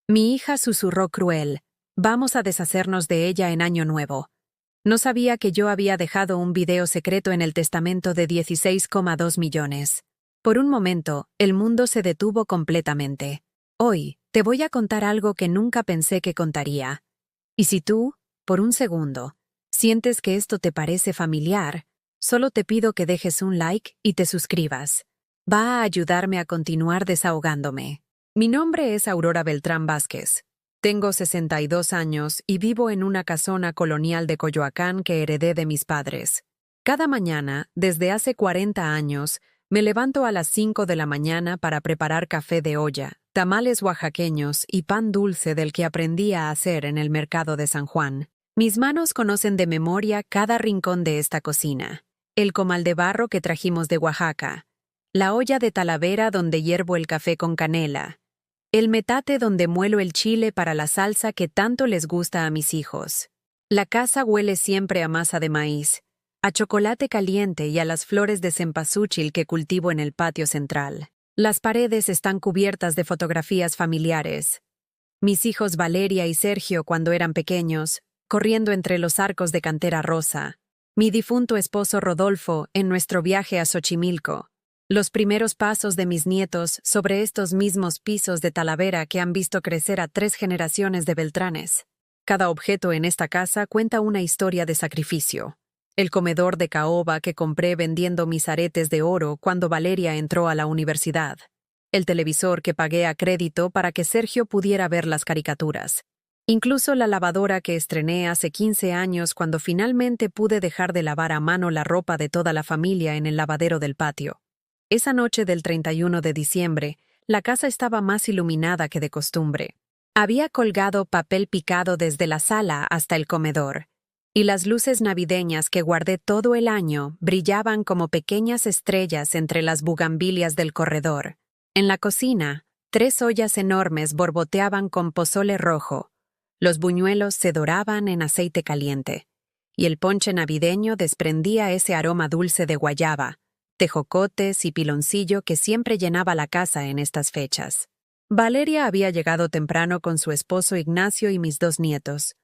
Mi hija susurró cruel. Vamos a deshacernos de ella en Año Nuevo. No sabía que yo había dejado un video secreto en el testamento de 16,2 millones. Por un momento, el mundo se detuvo completamente. Hoy, te voy a contar algo que nunca pensé que contaría. Y si tú, por un segundo, sientes que esto te parece familiar, solo te pido que dejes un like y te suscribas. Va a ayudarme a continuar desahogándome. Mi nombre es Aurora Beltrán Vázquez. Tengo 62 años y vivo en una casona colonial de Coyoacán que heredé de mis padres. Cada mañana, desde hace 40 años, me levanto a las 5 de la mañana para preparar café de olla, tamales oaxaqueños y pan dulce del que aprendí a hacer en el mercado de San Juan. Mis manos conocen de memoria cada rincón de esta cocina. El comal de barro que trajimos de Oaxaca, la olla de Talavera donde hiervo el café con canela, el metate donde muelo el chile para la salsa que tanto les gusta a mis hijos. La casa huele siempre a masa de maíz, a chocolate caliente y a las flores de cempasúchil que cultivo en el patio central. Las paredes están cubiertas de fotografías familiares. Mis hijos Valeria y Sergio cuando eran pequeños, corriendo entre los arcos de cantera rosa. Mi difunto esposo Rodolfo en nuestro viaje a Xochimilco. Los primeros pasos de mis nietos sobre estos mismos pisos de Talavera que han visto crecer a 3 generaciones de Beltranes. Cada objeto en esta casa cuenta una historia de sacrificio. El comedor de caoba que compré vendiendo mis aretes de oro cuando Valeria entró a la universidad. El televisor que pagué a crédito para que Sergio pudiera ver las caricaturas. Incluso la lavadora que estrené hace 15 años cuando finalmente pude dejar de lavar a mano la ropa de toda la familia en el lavadero del patio. Esa noche del 31 de diciembre, la casa estaba más iluminada que de costumbre. Había colgado papel picado desde la sala hasta el comedor, y las luces navideñas que guardé todo el año brillaban como pequeñas estrellas entre las bugambilias del corredor. En la cocina, 3 ollas enormes borboteaban con pozole rojo. Los buñuelos se doraban en aceite caliente, y el ponche navideño desprendía ese aroma dulce de guayaba, tejocotes y piloncillo que siempre llenaba la casa en estas fechas. Valeria había llegado temprano con su esposo Ignacio y mis 2 nietos,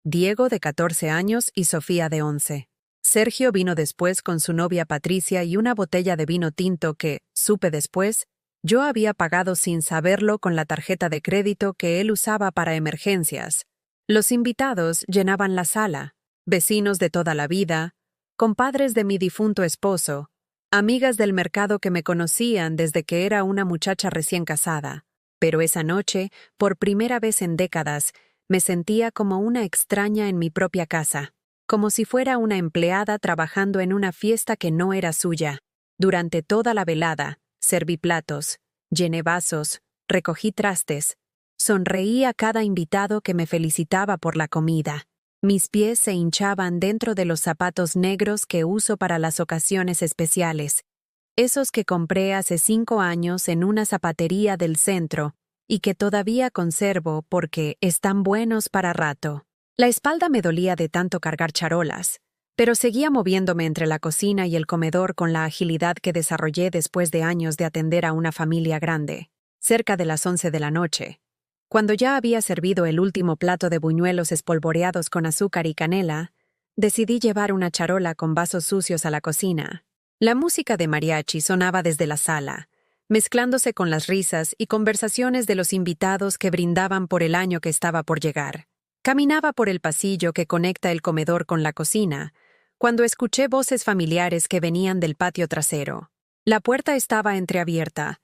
Diego de 14 años y Sofía de 11. Sergio vino después con su novia Patricia y una botella de vino tinto que, supe después, yo había pagado sin saberlo con la tarjeta de crédito que él usaba para emergencias. Los invitados llenaban la sala, vecinos de toda la vida, compadres de mi difunto esposo, amigas del mercado que me conocían desde que era una muchacha recién casada. Pero esa noche, por primera vez en décadas, me sentía como una extraña en mi propia casa, como si fuera una empleada trabajando en una fiesta que no era suya. Durante toda la velada, serví platos, llené vasos, recogí trastes, sonreí a cada invitado que me felicitaba por la comida. Mis pies se hinchaban dentro de los zapatos negros que uso para las ocasiones especiales, esos que compré hace 5 años en una zapatería del centro y que todavía conservo porque están buenos para rato. La espalda me dolía de tanto cargar charolas, pero seguía moviéndome entre la cocina y el comedor con la agilidad que desarrollé después de años de atender a una familia grande. Cerca de las 11 de la noche, cuando ya había servido el último plato de buñuelos espolvoreados con azúcar y canela, decidí llevar una charola con vasos sucios a la cocina. La música de mariachi sonaba desde la sala, mezclándose con las risas y conversaciones de los invitados que brindaban por el año que estaba por llegar. Caminaba por el pasillo que conecta el comedor con la cocina, cuando escuché voces familiares que venían del patio trasero. La puerta estaba entreabierta,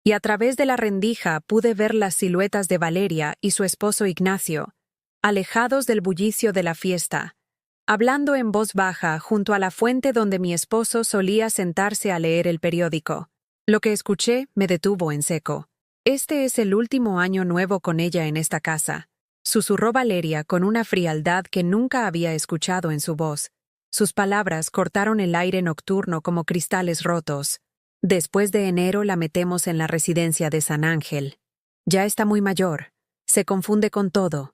y a través de la rendija pude ver las siluetas de Valeria y su esposo Ignacio, alejados del bullicio de la fiesta, hablando en voz baja junto a la fuente donde mi esposo solía sentarse a leer el periódico. Lo que escuché me detuvo en seco. Este es el último año nuevo con ella en esta casa, susurró Valeria con una frialdad que nunca había escuchado en su voz. Sus palabras cortaron el aire nocturno como cristales rotos. Después de enero la metemos en la residencia de San Ángel. Ya está muy mayor, se confunde con todo,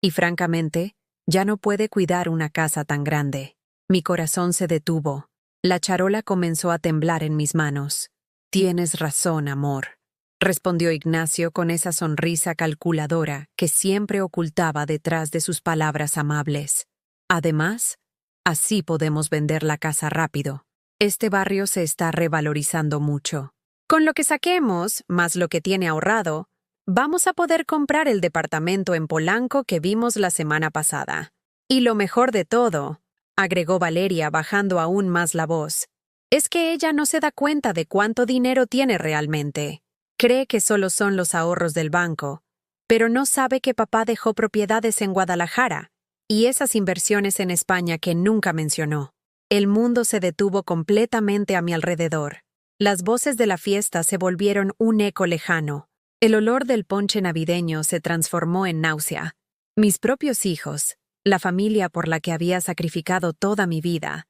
y francamente, ya no puede cuidar una casa tan grande. Mi corazón se detuvo. La charola comenzó a temblar en mis manos. Tienes razón, amor, respondió Ignacio con esa sonrisa calculadora que siempre ocultaba detrás de sus palabras amables. Además, así podemos vender la casa rápido. Este barrio se está revalorizando mucho. Con lo que saquemos, más lo que tiene ahorrado, vamos a poder comprar el departamento en Polanco que vimos la semana pasada. Y lo mejor de todo, agregó Valeria bajando aún más la voz, es que ella no se da cuenta de cuánto dinero tiene realmente. Cree que solo son los ahorros del banco, pero no sabe que papá dejó propiedades en Guadalajara y esas inversiones en España que nunca mencionó. El mundo se detuvo completamente a mi alrededor. Las voces de la fiesta se volvieron un eco lejano. El olor del ponche navideño se transformó en náusea. Mis propios hijos, la familia por la que había sacrificado toda mi vida,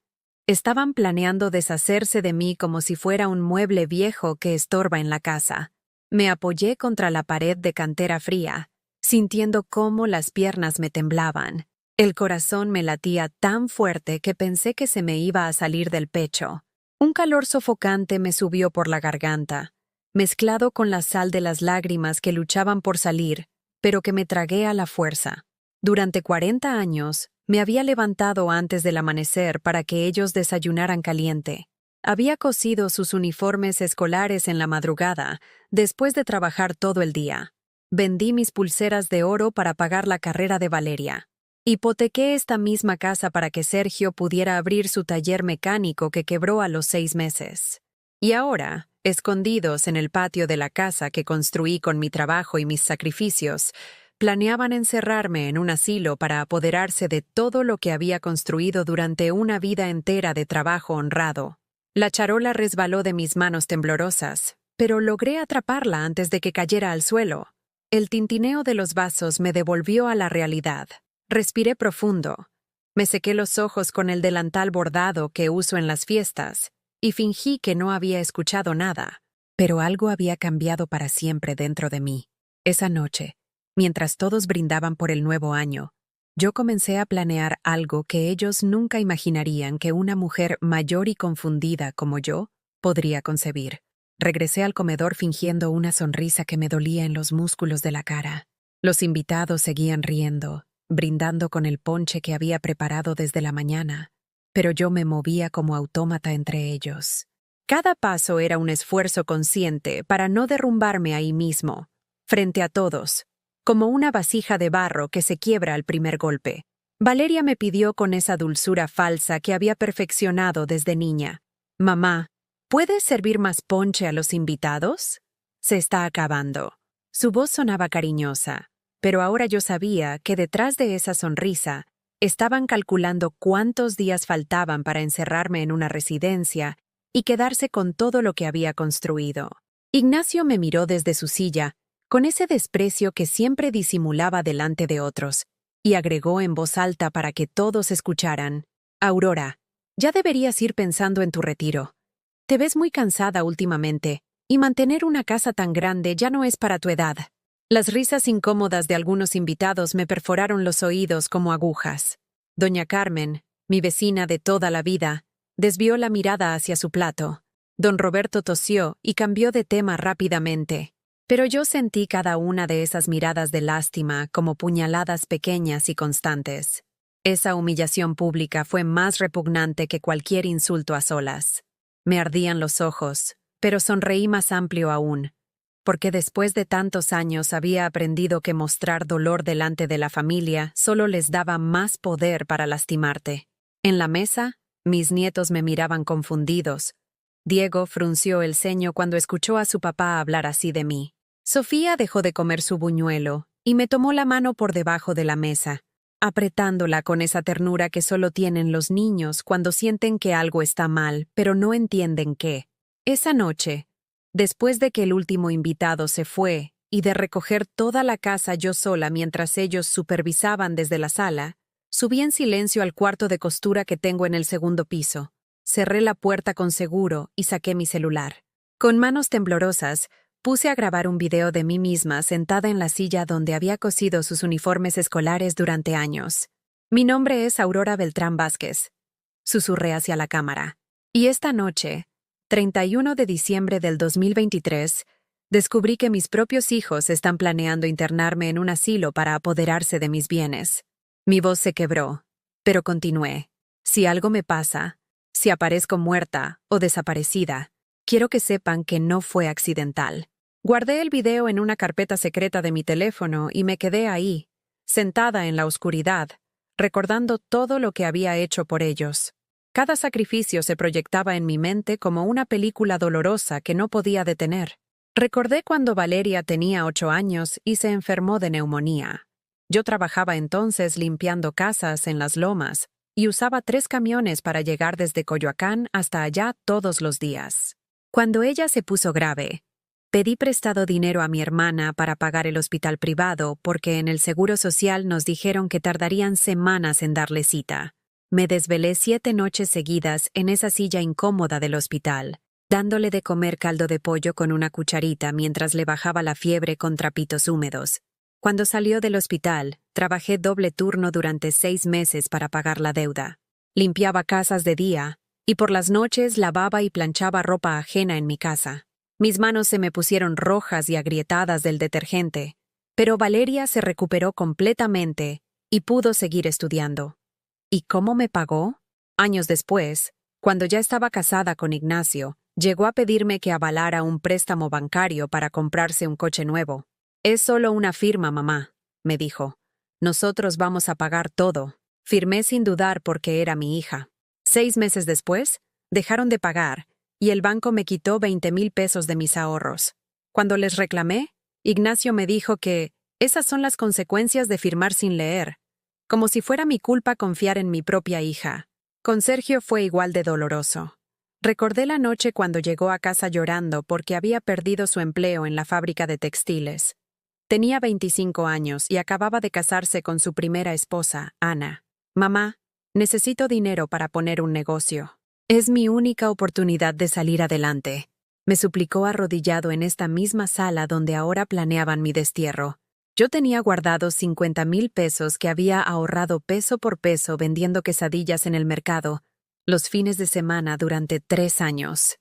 estaban planeando deshacerse de mí como si fuera un mueble viejo que estorba en la casa. Me apoyé contra la pared de cantera fría, sintiendo cómo las piernas me temblaban. El corazón me latía tan fuerte que pensé que se me iba a salir del pecho. Un calor sofocante me subió por la garganta, mezclado con la sal de las lágrimas que luchaban por salir, pero que me tragué a la fuerza. Durante 40 años, me había levantado antes del amanecer para que ellos desayunaran caliente. Había cosido sus uniformes escolares en la madrugada, después de trabajar todo el día. Vendí mis pulseras de oro para pagar la carrera de Valeria. Hipotequé esta misma casa para que Sergio pudiera abrir su taller mecánico que quebró a los 6 meses. Y ahora, escondidos en el patio de la casa que construí con mi trabajo y mis sacrificios, planeaban encerrarme en un asilo para apoderarse de todo lo que había construido durante una vida entera de trabajo honrado. La charola resbaló de mis manos temblorosas, pero logré atraparla antes de que cayera al suelo. El tintineo de los vasos me devolvió a la realidad. Respiré profundo. Me sequé los ojos con el delantal bordado que uso en las fiestas y fingí que no había escuchado nada. Pero algo había cambiado para siempre dentro de mí. Esa noche, mientras todos brindaban por el nuevo año, yo comencé a planear algo que ellos nunca imaginarían que una mujer mayor y confundida como yo podría concebir. Regresé al comedor fingiendo una sonrisa que me dolía en los músculos de la cara. Los invitados seguían riendo, brindando con el ponche que había preparado desde la mañana, pero yo me movía como autómata entre ellos. Cada paso era un esfuerzo consciente para no derrumbarme ahí mismo, frente a todos, como una vasija de barro que se quiebra al primer golpe. Valeria me pidió con esa dulzura falsa que había perfeccionado desde niña: «Mamá, ¿puedes servir más ponche a los invitados? Se está acabando». Su voz sonaba cariñosa, pero ahora yo sabía que detrás de esa sonrisa estaban calculando cuántos días faltaban para encerrarme en una residencia y quedarse con todo lo que había construido. Ignacio me miró desde su silla, con ese desprecio que siempre disimulaba delante de otros, y agregó en voz alta para que todos escucharan: «Aurora, ya deberías ir pensando en tu retiro. Te ves muy cansada últimamente, y mantener una casa tan grande ya no es para tu edad». Las risas incómodas de algunos invitados me perforaron los oídos como agujas. Doña Carmen, mi vecina de toda la vida, desvió la mirada hacia su plato. Don Roberto tosió y cambió de tema rápidamente. Pero yo sentí cada una de esas miradas de lástima como puñaladas pequeñas y constantes. Esa humillación pública fue más repugnante que cualquier insulto a solas. Me ardían los ojos, pero sonreí más amplio aún, porque después de tantos años había aprendido que mostrar dolor delante de la familia solo les daba más poder para lastimarte. En la mesa, mis nietos me miraban confundidos. Diego frunció el ceño cuando escuchó a su papá hablar así de mí. Sofía dejó de comer su buñuelo y me tomó la mano por debajo de la mesa, apretándola con esa ternura que solo tienen los niños cuando sienten que algo está mal, pero no entienden qué. Esa noche, después de que el último invitado se fue y de recoger toda la casa yo sola mientras ellos supervisaban desde la sala, subí en silencio al cuarto de costura que tengo en el segundo piso. Cerré la puerta con seguro y saqué mi celular. Con manos temblorosas, puse a grabar un video de mí misma sentada en la silla donde había cosido sus uniformes escolares durante años. «Mi nombre es Aurora Beltrán Vázquez», susurré hacia la cámara. «Y esta noche, 31 de diciembre del 2023, Descubrí que mis propios hijos están planeando internarme en un asilo para apoderarse de mis bienes. Mi voz se quebró, pero continué. Si algo me pasa, si aparezco muerta o desaparecida, quiero que sepan que no fue accidental. Guardé el video en una carpeta secreta de mi teléfono y me quedé ahí, sentada en la oscuridad, recordando todo lo que había hecho por ellos. Cada sacrificio se proyectaba en mi mente como una película dolorosa que no podía detener. Recordé cuando Valeria tenía 8 años y se enfermó de neumonía. Yo trabajaba entonces limpiando casas en las lomas y usaba 3 camiones para llegar desde Coyoacán hasta allá todos los días. Cuando ella se puso grave, pedí prestado dinero a mi hermana para pagar el hospital privado porque en el Seguro Social nos dijeron que tardarían semanas en darle cita. Me desvelé 7 noches seguidas en esa silla incómoda del hospital, dándole de comer caldo de pollo con una cucharita mientras le bajaba la fiebre con trapitos húmedos. Cuando salió del hospital, trabajé doble turno durante 6 meses para pagar la deuda. Limpiaba casas de día y por las noches lavaba y planchaba ropa ajena en mi casa. Mis manos se me pusieron rojas y agrietadas del detergente, pero Valeria se recuperó completamente y pudo seguir estudiando. ¿Y cómo me pagó? Años después, cuando ya estaba casada con Ignacio, llegó a pedirme que avalara un préstamo bancario para comprarse un coche nuevo. «Es solo una firma, mamá», me dijo. «Nosotros vamos a pagar todo». Firmé sin dudar porque era mi hija. 6 meses después, dejaron de pagar y el banco me quitó 20,000 pesos de mis ahorros. Cuando les reclamé, Ignacio me dijo que esas son las consecuencias de firmar sin leer, como si fuera mi culpa confiar en mi propia hija. Con Sergio fue igual de doloroso. Recordé la noche cuando llegó a casa llorando porque había perdido su empleo en la fábrica de textiles. Tenía 25 años y acababa de casarse con su primera esposa, Ana. «Mamá, necesito dinero para poner un negocio. Es mi única oportunidad de salir adelante», me suplicó arrodillado en esta misma sala donde ahora planeaban mi destierro. Yo tenía guardados 50,000 pesos que había ahorrado peso por peso vendiendo quesadillas en el mercado, los fines de semana durante 3 años.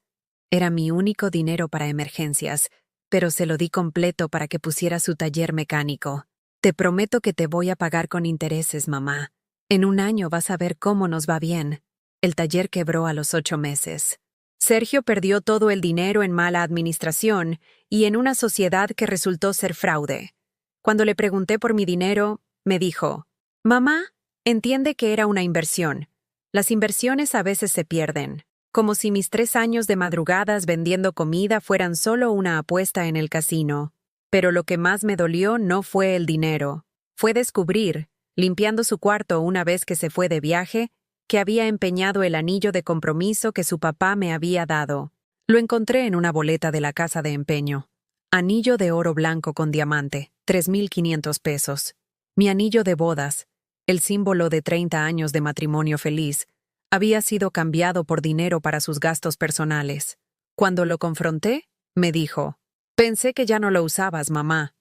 Era mi único dinero para emergencias, pero se lo di completo para que pusiera su taller mecánico. «Te prometo que te voy a pagar con intereses, mamá. En 1 año vas a ver cómo nos va bien». El taller quebró a los 8 meses. Sergio perdió todo el dinero en mala administración y en una sociedad que resultó ser fraude. Cuando le pregunté por mi dinero, me dijo: «Mamá, entiende que era una inversión. Las inversiones a veces se pierden. Como si mis 3 años de madrugadas vendiendo comida fueran solo una apuesta en el casino. Pero lo que más me dolió no fue el dinero. Fue descubrir, limpiando su cuarto una vez que se fue de viaje, que había empeñado el anillo de compromiso que su papá me había dado. Lo encontré en una boleta de la casa de empeño. Anillo de oro blanco con diamante, 3,500 pesos. Mi anillo de bodas, el símbolo de 30 años de matrimonio feliz, había sido cambiado por dinero para sus gastos personales. Cuando lo confronté, me dijo: «Pensé que ya no lo usabas, mamá.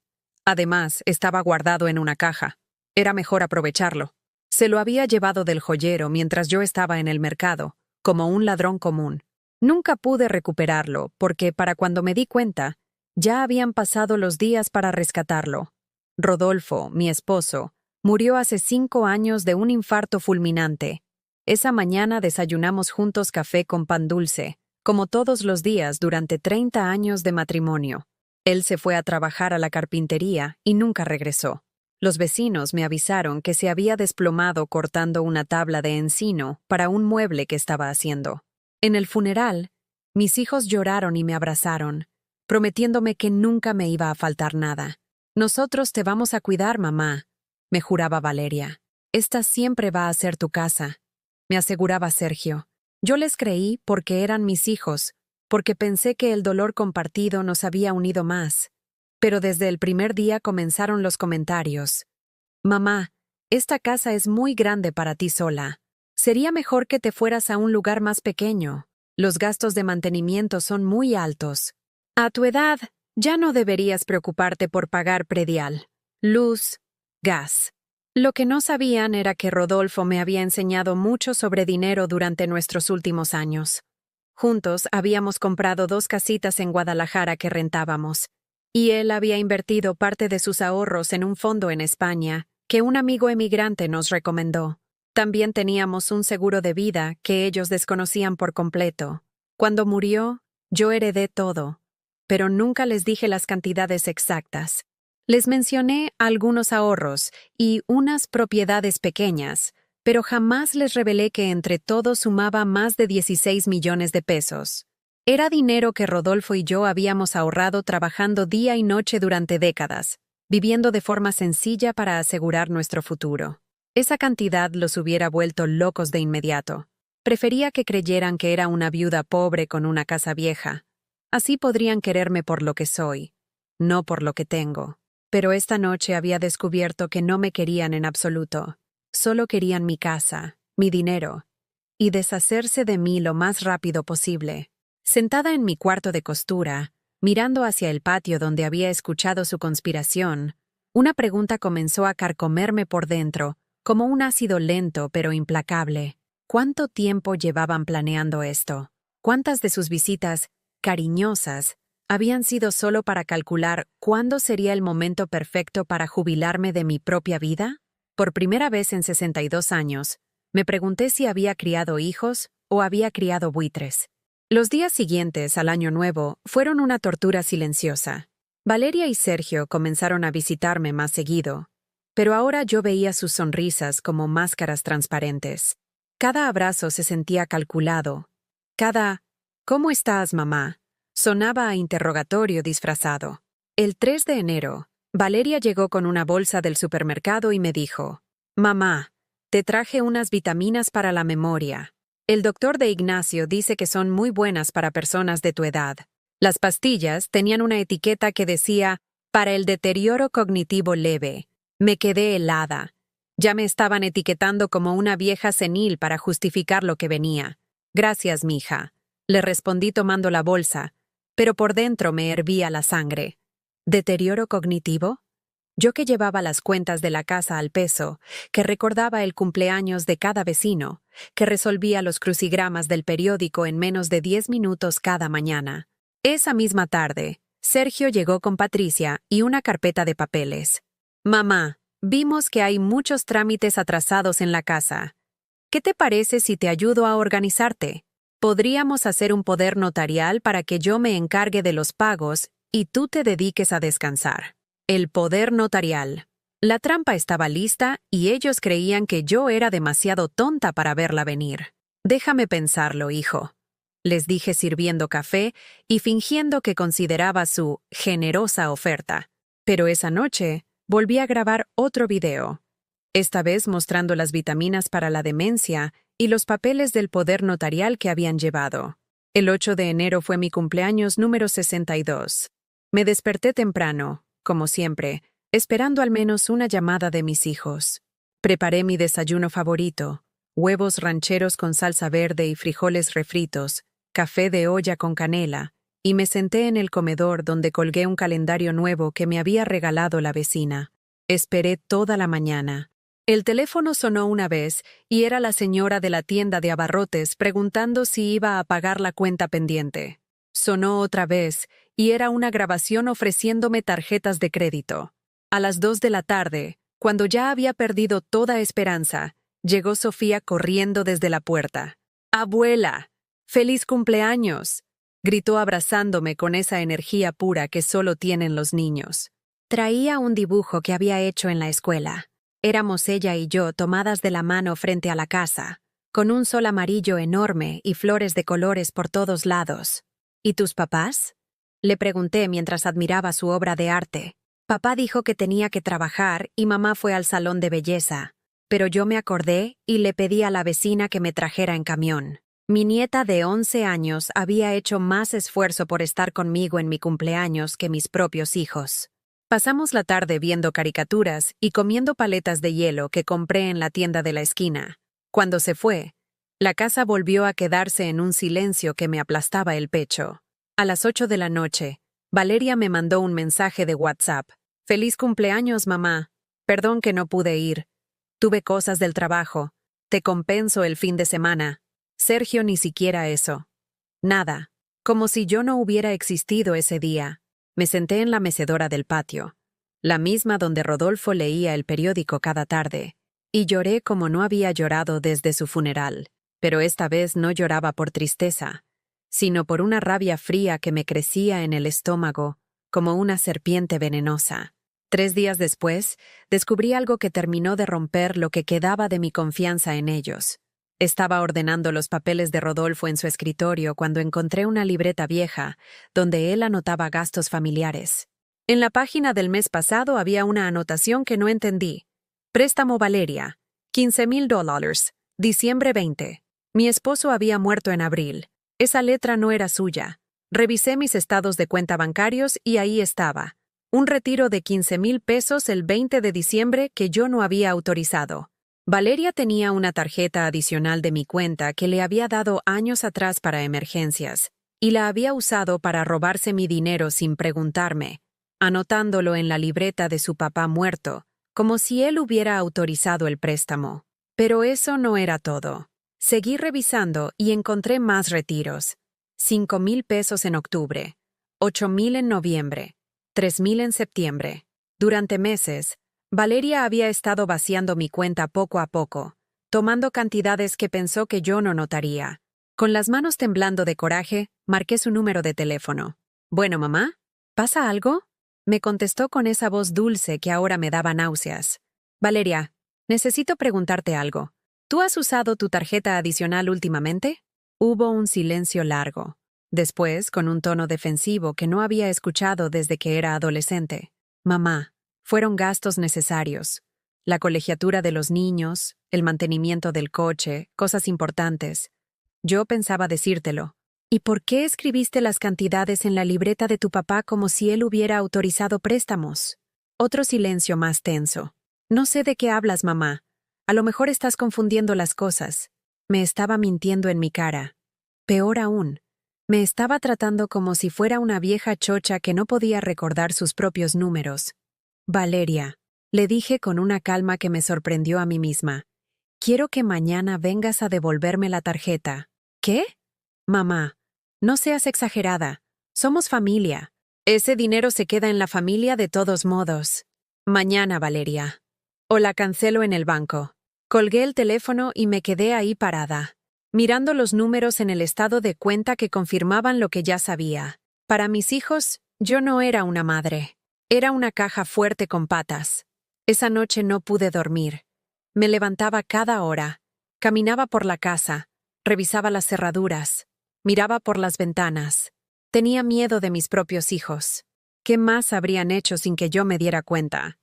Además, estaba guardado en una caja. Era mejor aprovecharlo». Se lo había llevado del joyero mientras yo estaba en el mercado, como un ladrón común. Nunca pude recuperarlo porque para cuando me di cuenta, ya habían pasado los días para rescatarlo. Rodolfo, mi esposo, murió hace 5 años de un infarto fulminante. Esa mañana desayunamos juntos café con pan dulce, como todos los días durante 30 años de matrimonio. Él se fue a trabajar a la carpintería y nunca regresó. Los vecinos me avisaron que se había desplomado cortando una tabla de encino para un mueble que estaba haciendo. En el funeral, mis hijos lloraron y me abrazaron, prometiéndome que nunca me iba a faltar nada. «Nosotros te vamos a cuidar, mamá», me juraba Valeria. «Esta siempre va a ser tu casa», me aseguraba Sergio. Yo les creí porque eran mis hijos, porque pensé que el dolor compartido nos había unido más. Pero desde el primer día comenzaron los comentarios. «Mamá, esta casa es muy grande para ti sola. Sería mejor que te fueras a un lugar más pequeño. Los gastos de mantenimiento son muy altos. A tu edad, ya no deberías preocuparte por pagar predial, luz, gas». Lo que no sabían era que Rodolfo me había enseñado mucho sobre dinero durante nuestros últimos años. Juntos habíamos comprado 2 casitas en Guadalajara que rentábamos, Y él había invertido parte de sus ahorros en un fondo en España, que un amigo emigrante nos recomendó. También teníamos un seguro de vida que ellos desconocían por completo. Cuando murió, yo heredé todo, pero nunca les dije las cantidades exactas. Les mencioné algunos ahorros y unas propiedades pequeñas, pero jamás les revelé que entre todos sumaba más de 16 millones de pesos. Era dinero que Rodolfo y yo habíamos ahorrado trabajando día y noche durante décadas, viviendo de forma sencilla para asegurar nuestro futuro. Esa cantidad los hubiera vuelto locos de inmediato. Prefería que creyeran que era una viuda pobre con una casa vieja. Así podrían quererme por lo que soy, no por lo que tengo. Pero esta noche había descubierto que no me querían en absoluto. Solo querían mi casa, mi dinero, y deshacerse de mí lo más rápido posible. Sentada en mi cuarto de costura, mirando hacia el patio donde había escuchado su conspiración, una pregunta comenzó a carcomerme por dentro, como un ácido lento pero implacable. ¿Cuánto tiempo llevaban planeando esto? ¿Cuántas de sus visitas, cariñosas, habían sido solo para calcular cuándo sería el momento perfecto para jubilarme de mi propia vida? Por primera vez en 62 años, me pregunté si había criado hijos o había criado buitres. Los días siguientes al Año Nuevo fueron una tortura silenciosa. Valeria y Sergio comenzaron a visitarme más seguido, pero ahora yo veía sus sonrisas como máscaras transparentes. Cada abrazo se sentía calculado. Cada «¿Cómo estás, mamá?», sonaba a interrogatorio disfrazado. El 3 de enero, Valeria llegó con una bolsa del supermercado y me dijo: «Mamá, te traje unas vitaminas para la memoria. El doctor de Ignacio dice que son muy buenas para personas de tu edad». Las pastillas tenían una etiqueta que decía «para el deterioro cognitivo leve». Me quedé helada. Ya me estaban etiquetando como una vieja senil para justificar lo que venía. «Gracias, mija», le respondí tomando la bolsa, pero por dentro me hervía la sangre. ¿Deterioro cognitivo? Yo que llevaba las cuentas de la casa al peso, que recordaba el cumpleaños de cada vecino, que resolvía los crucigramas del periódico en menos de 10 minutos cada mañana. Esa misma tarde, Sergio llegó con Patricia y una carpeta de papeles. «Mamá, vimos que hay muchos trámites atrasados en la casa. ¿Qué te parece si te ayudo a organizarte? Podríamos hacer un poder notarial para que yo me encargue de los pagos y tú te dediques a descansar». El poder notarial. La trampa estaba lista y ellos creían que yo era demasiado tonta para verla venir. «Déjame pensarlo, hijo», les dije sirviendo café y fingiendo que consideraba su generosa oferta. Pero esa noche volví a grabar otro video, esta vez mostrando las vitaminas para la demencia y los papeles del poder notarial que habían llevado. El 8 de enero fue mi cumpleaños número 62. Me desperté temprano, como siempre, esperando al menos una llamada de mis hijos. Preparé mi desayuno favorito: huevos rancheros con salsa verde y frijoles refritos, café de olla con canela, y me senté en el comedor donde colgué un calendario nuevo que me había regalado la vecina. Esperé toda la mañana. El teléfono sonó una vez y era la señora de la tienda de abarrotes preguntando si iba a pagar la cuenta pendiente. Sonó otra vez y era una grabación ofreciéndome tarjetas de crédito. A las 2 de la tarde, cuando ya había perdido toda esperanza, llegó Sofía corriendo desde la puerta. «¡Abuela! ¡Feliz cumpleaños!», gritó abrazándome con esa energía pura que solo tienen los niños. Traía un dibujo que había hecho en la escuela. Éramos ella y yo tomadas de la mano frente a la casa, con un sol amarillo enorme y flores de colores por todos lados. «¿Y tus papás?», le pregunté mientras admiraba su obra de arte. Papá dijo que tenía que trabajar y mamá fue al salón de belleza, pero yo me acordé y le pedí a la vecina que me trajera en camión. Mi nieta de 11 años había hecho más esfuerzo por estar conmigo en mi cumpleaños que mis propios hijos. Pasamos la tarde viendo caricaturas y comiendo paletas de hielo que compré en la tienda de la esquina. Cuando se fue, la casa volvió a quedarse en un silencio que me aplastaba el pecho. A las 8 de la noche, Valeria me mandó un mensaje de WhatsApp. «Feliz cumpleaños, mamá. Perdón que no pude ir. Tuve cosas del trabajo. Te compenso el fin de semana». Sergio ni siquiera eso. Nada. Como si yo no hubiera existido ese día. Me senté en la mecedora del patio, la misma donde Rodolfo leía el periódico cada tarde, y lloré como no había llorado desde su funeral, pero esta vez no lloraba por tristeza, sino por una rabia fría que me crecía en el estómago, como una serpiente venenosa. 3 días después, descubrí algo que terminó de romper lo que quedaba de mi confianza en ellos. Estaba ordenando los papeles de Rodolfo en su escritorio cuando encontré una libreta vieja, donde él anotaba gastos familiares. En la página del mes pasado había una anotación que no entendí. Préstamo Valeria, $15,000, diciembre 20. Mi esposo había muerto en abril. Esa letra no era suya. Revisé mis estados de cuenta bancarios y ahí estaba. Un retiro de 15,000 pesos el 20 de diciembre que yo no había autorizado. Valeria tenía una tarjeta adicional de mi cuenta que le había dado años atrás para emergencias, y la había usado para robarse mi dinero sin preguntarme, anotándolo en la libreta de su papá muerto, como si él hubiera autorizado el préstamo. Pero eso no era todo. Seguí revisando y encontré más retiros. 5,000 pesos en octubre, 8,000 en noviembre, 3,000 en septiembre. Durante meses, Valeria había estado vaciando mi cuenta poco a poco, tomando cantidades que pensó que yo no notaría. Con las manos temblando de coraje, marqué su número de teléfono. «Bueno, mamá, ¿pasa algo?», me contestó con esa voz dulce que ahora me daba náuseas. «Valeria, necesito preguntarte algo. ¿Tú has usado tu tarjeta adicional últimamente?». Hubo un silencio largo. Después, con un tono defensivo que no había escuchado desde que era adolescente. «Mamá, fueron gastos necesarios. La colegiatura de los niños, el mantenimiento del coche, cosas importantes. Yo pensaba decírtelo. ¿Y por qué escribiste las cantidades en la libreta de tu papá como si él hubiera autorizado préstamos?». Otro silencio más tenso. «No sé de qué hablas, mamá. A lo mejor estás confundiendo las cosas». Me estaba mintiendo en mi cara. Peor aún, me estaba tratando como si fuera una vieja chocha que no podía recordar sus propios números. «Valeria», le dije con una calma que me sorprendió a mí misma, «quiero que mañana vengas a devolverme la tarjeta». «¿Qué?». «Mamá, no seas exagerada. Somos familia. Ese dinero se queda en la familia de todos modos. Mañana, Valeria. O la cancelo en el banco». Colgué el teléfono y me quedé ahí parada, mirando los números en el estado de cuenta que confirmaban lo que ya sabía. Para mis hijos, yo no era una madre. Era una caja fuerte con patas. Esa noche no pude dormir. Me levantaba cada hora. Caminaba por la casa. Revisaba las cerraduras. Miraba por las ventanas. Tenía miedo de mis propios hijos. ¿Qué más habrían hecho sin que yo me diera cuenta?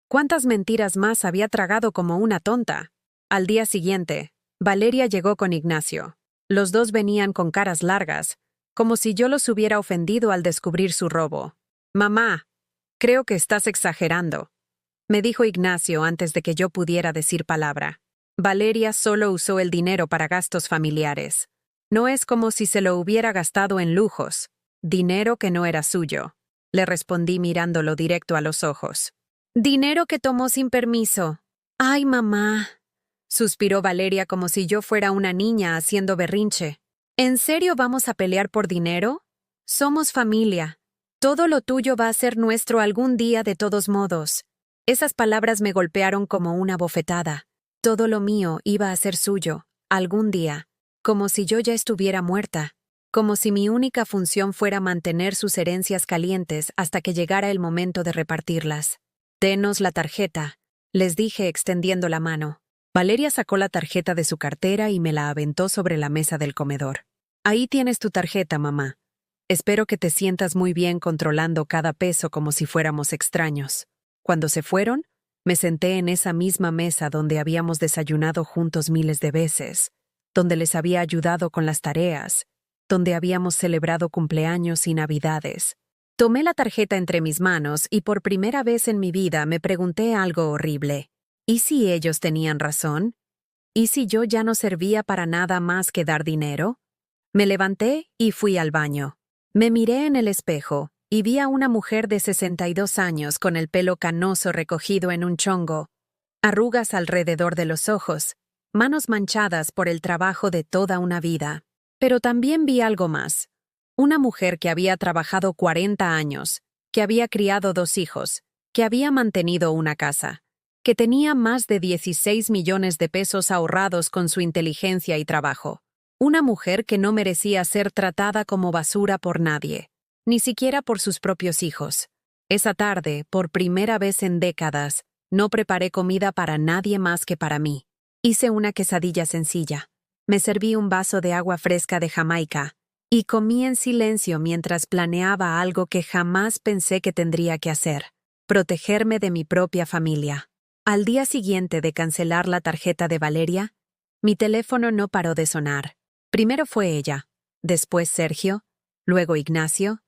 ¿Cuántas mentiras más había tragado como una tonta? Al día siguiente, Valeria llegó con Ignacio. Los dos venían con caras largas, como si yo los hubiera ofendido al descubrir su robo. «Mamá, creo que estás exagerando», me dijo Ignacio antes de que yo pudiera decir palabra. «Valeria solo usó el dinero para gastos familiares. No es como si se lo hubiera gastado en lujos. Dinero que no era suyo», le respondí mirándolo directo a los ojos. «Dinero que tomó sin permiso». «Ay, mamá», suspiró Valeria como si yo fuera una niña haciendo berrinche. «¿En serio vamos a pelear por dinero? Somos familia. Todo lo tuyo va a ser nuestro algún día de todos modos». Esas palabras me golpearon como una bofetada. Todo lo mío iba a ser suyo, algún día. Como si yo ya estuviera muerta. Como si mi única función fuera mantener sus herencias calientes hasta que llegara el momento de repartirlas. «Denos la tarjeta», les dije extendiendo la mano. Valeria sacó la tarjeta de su cartera y me la aventó sobre la mesa del comedor. «Ahí tienes tu tarjeta, mamá. Espero que te sientas muy bien controlando cada peso como si fuéramos extraños». Cuando se fueron, me senté en esa misma mesa donde habíamos desayunado juntos miles de veces, donde les había ayudado con las tareas, donde habíamos celebrado cumpleaños y navidades. Tomé la tarjeta entre mis manos y por primera vez en mi vida me pregunté algo horrible. ¿Y si ellos tenían razón? ¿Y si yo ya no servía para nada más que dar dinero? Me levanté y fui al baño. Me miré en el espejo y vi a una mujer de 62 años con el pelo canoso recogido en un chongo, arrugas alrededor de los ojos, manos manchadas por el trabajo de toda una vida. Pero también vi algo más. Una mujer que había trabajado 40 años, que había criado 2 hijos, que había mantenido una casa, que tenía más de 16 millones de pesos ahorrados con su inteligencia y trabajo. Una mujer que no merecía ser tratada como basura por nadie, ni siquiera por sus propios hijos. Esa tarde, por primera vez en décadas, no preparé comida para nadie más que para mí. Hice una quesadilla sencilla. Me serví un vaso de agua fresca de Jamaica y comí en silencio mientras planeaba algo que jamás pensé que tendría que hacer: protegerme de mi propia familia. Al día siguiente de cancelar la tarjeta de Valeria, mi teléfono no paró de sonar. Primero fue ella, después Sergio, luego Ignacio,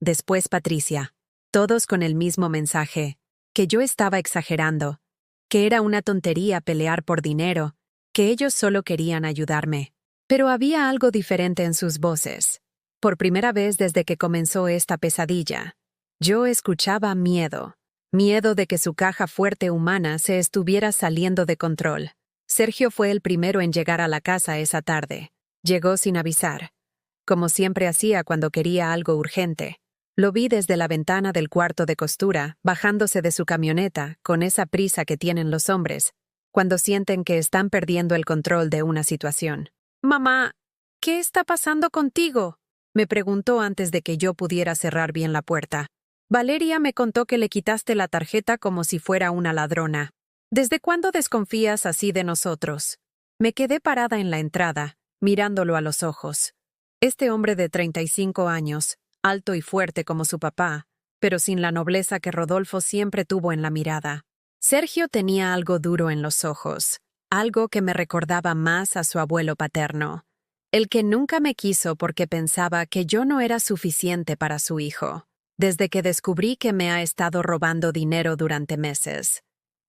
después Patricia. Todos con el mismo mensaje: que yo estaba exagerando, que era una tontería pelear por dinero, que ellos solo querían ayudarme. Pero había algo diferente en sus voces. Por primera vez desde que comenzó esta pesadilla, yo escuchaba miedo. Miedo de que su caja fuerte humana se estuviera saliendo de control. Sergio fue el primero en llegar a la casa esa tarde. Llegó sin avisar, como siempre hacía cuando quería algo urgente. Lo vi desde la ventana del cuarto de costura, bajándose de su camioneta, con esa prisa que tienen los hombres, cuando sienten que están perdiendo el control de una situación. «Mamá, ¿qué está pasando contigo?», me preguntó antes de que yo pudiera cerrar bien la puerta. «Valeria me contó que le quitaste la tarjeta como si fuera una ladrona. ¿Desde cuándo desconfías así de nosotros?». Me quedé parada en la entrada, mirándolo a los ojos. Este hombre de 35 años, alto y fuerte como su papá, pero sin la nobleza que Rodolfo siempre tuvo en la mirada. Sergio tenía algo duro en los ojos, algo que me recordaba más a su abuelo paterno, el que nunca me quiso porque pensaba que yo no era suficiente para su hijo, desde que descubrí que me ha estado robando dinero durante meses.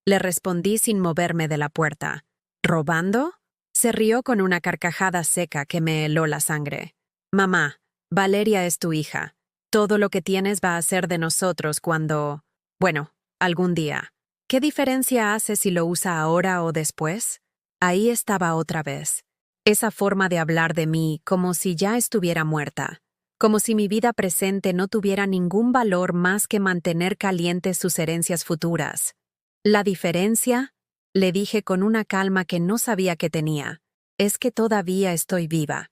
Le respondí sin moverme de la puerta. «¿Robando?». Se rió con una carcajada seca que me heló la sangre. «Mamá, Valeria es tu hija. Todo lo que tienes va a ser de nosotros cuando... bueno, algún día. ¿Qué diferencia hace si lo usa ahora o después?». Ahí estaba otra vez. Esa forma de hablar de mí como si ya estuviera muerta. Como si mi vida presente no tuviera ningún valor más que mantener calientes sus herencias futuras. «La diferencia», le dije con una calma que no sabía que tenía, «es que todavía estoy viva.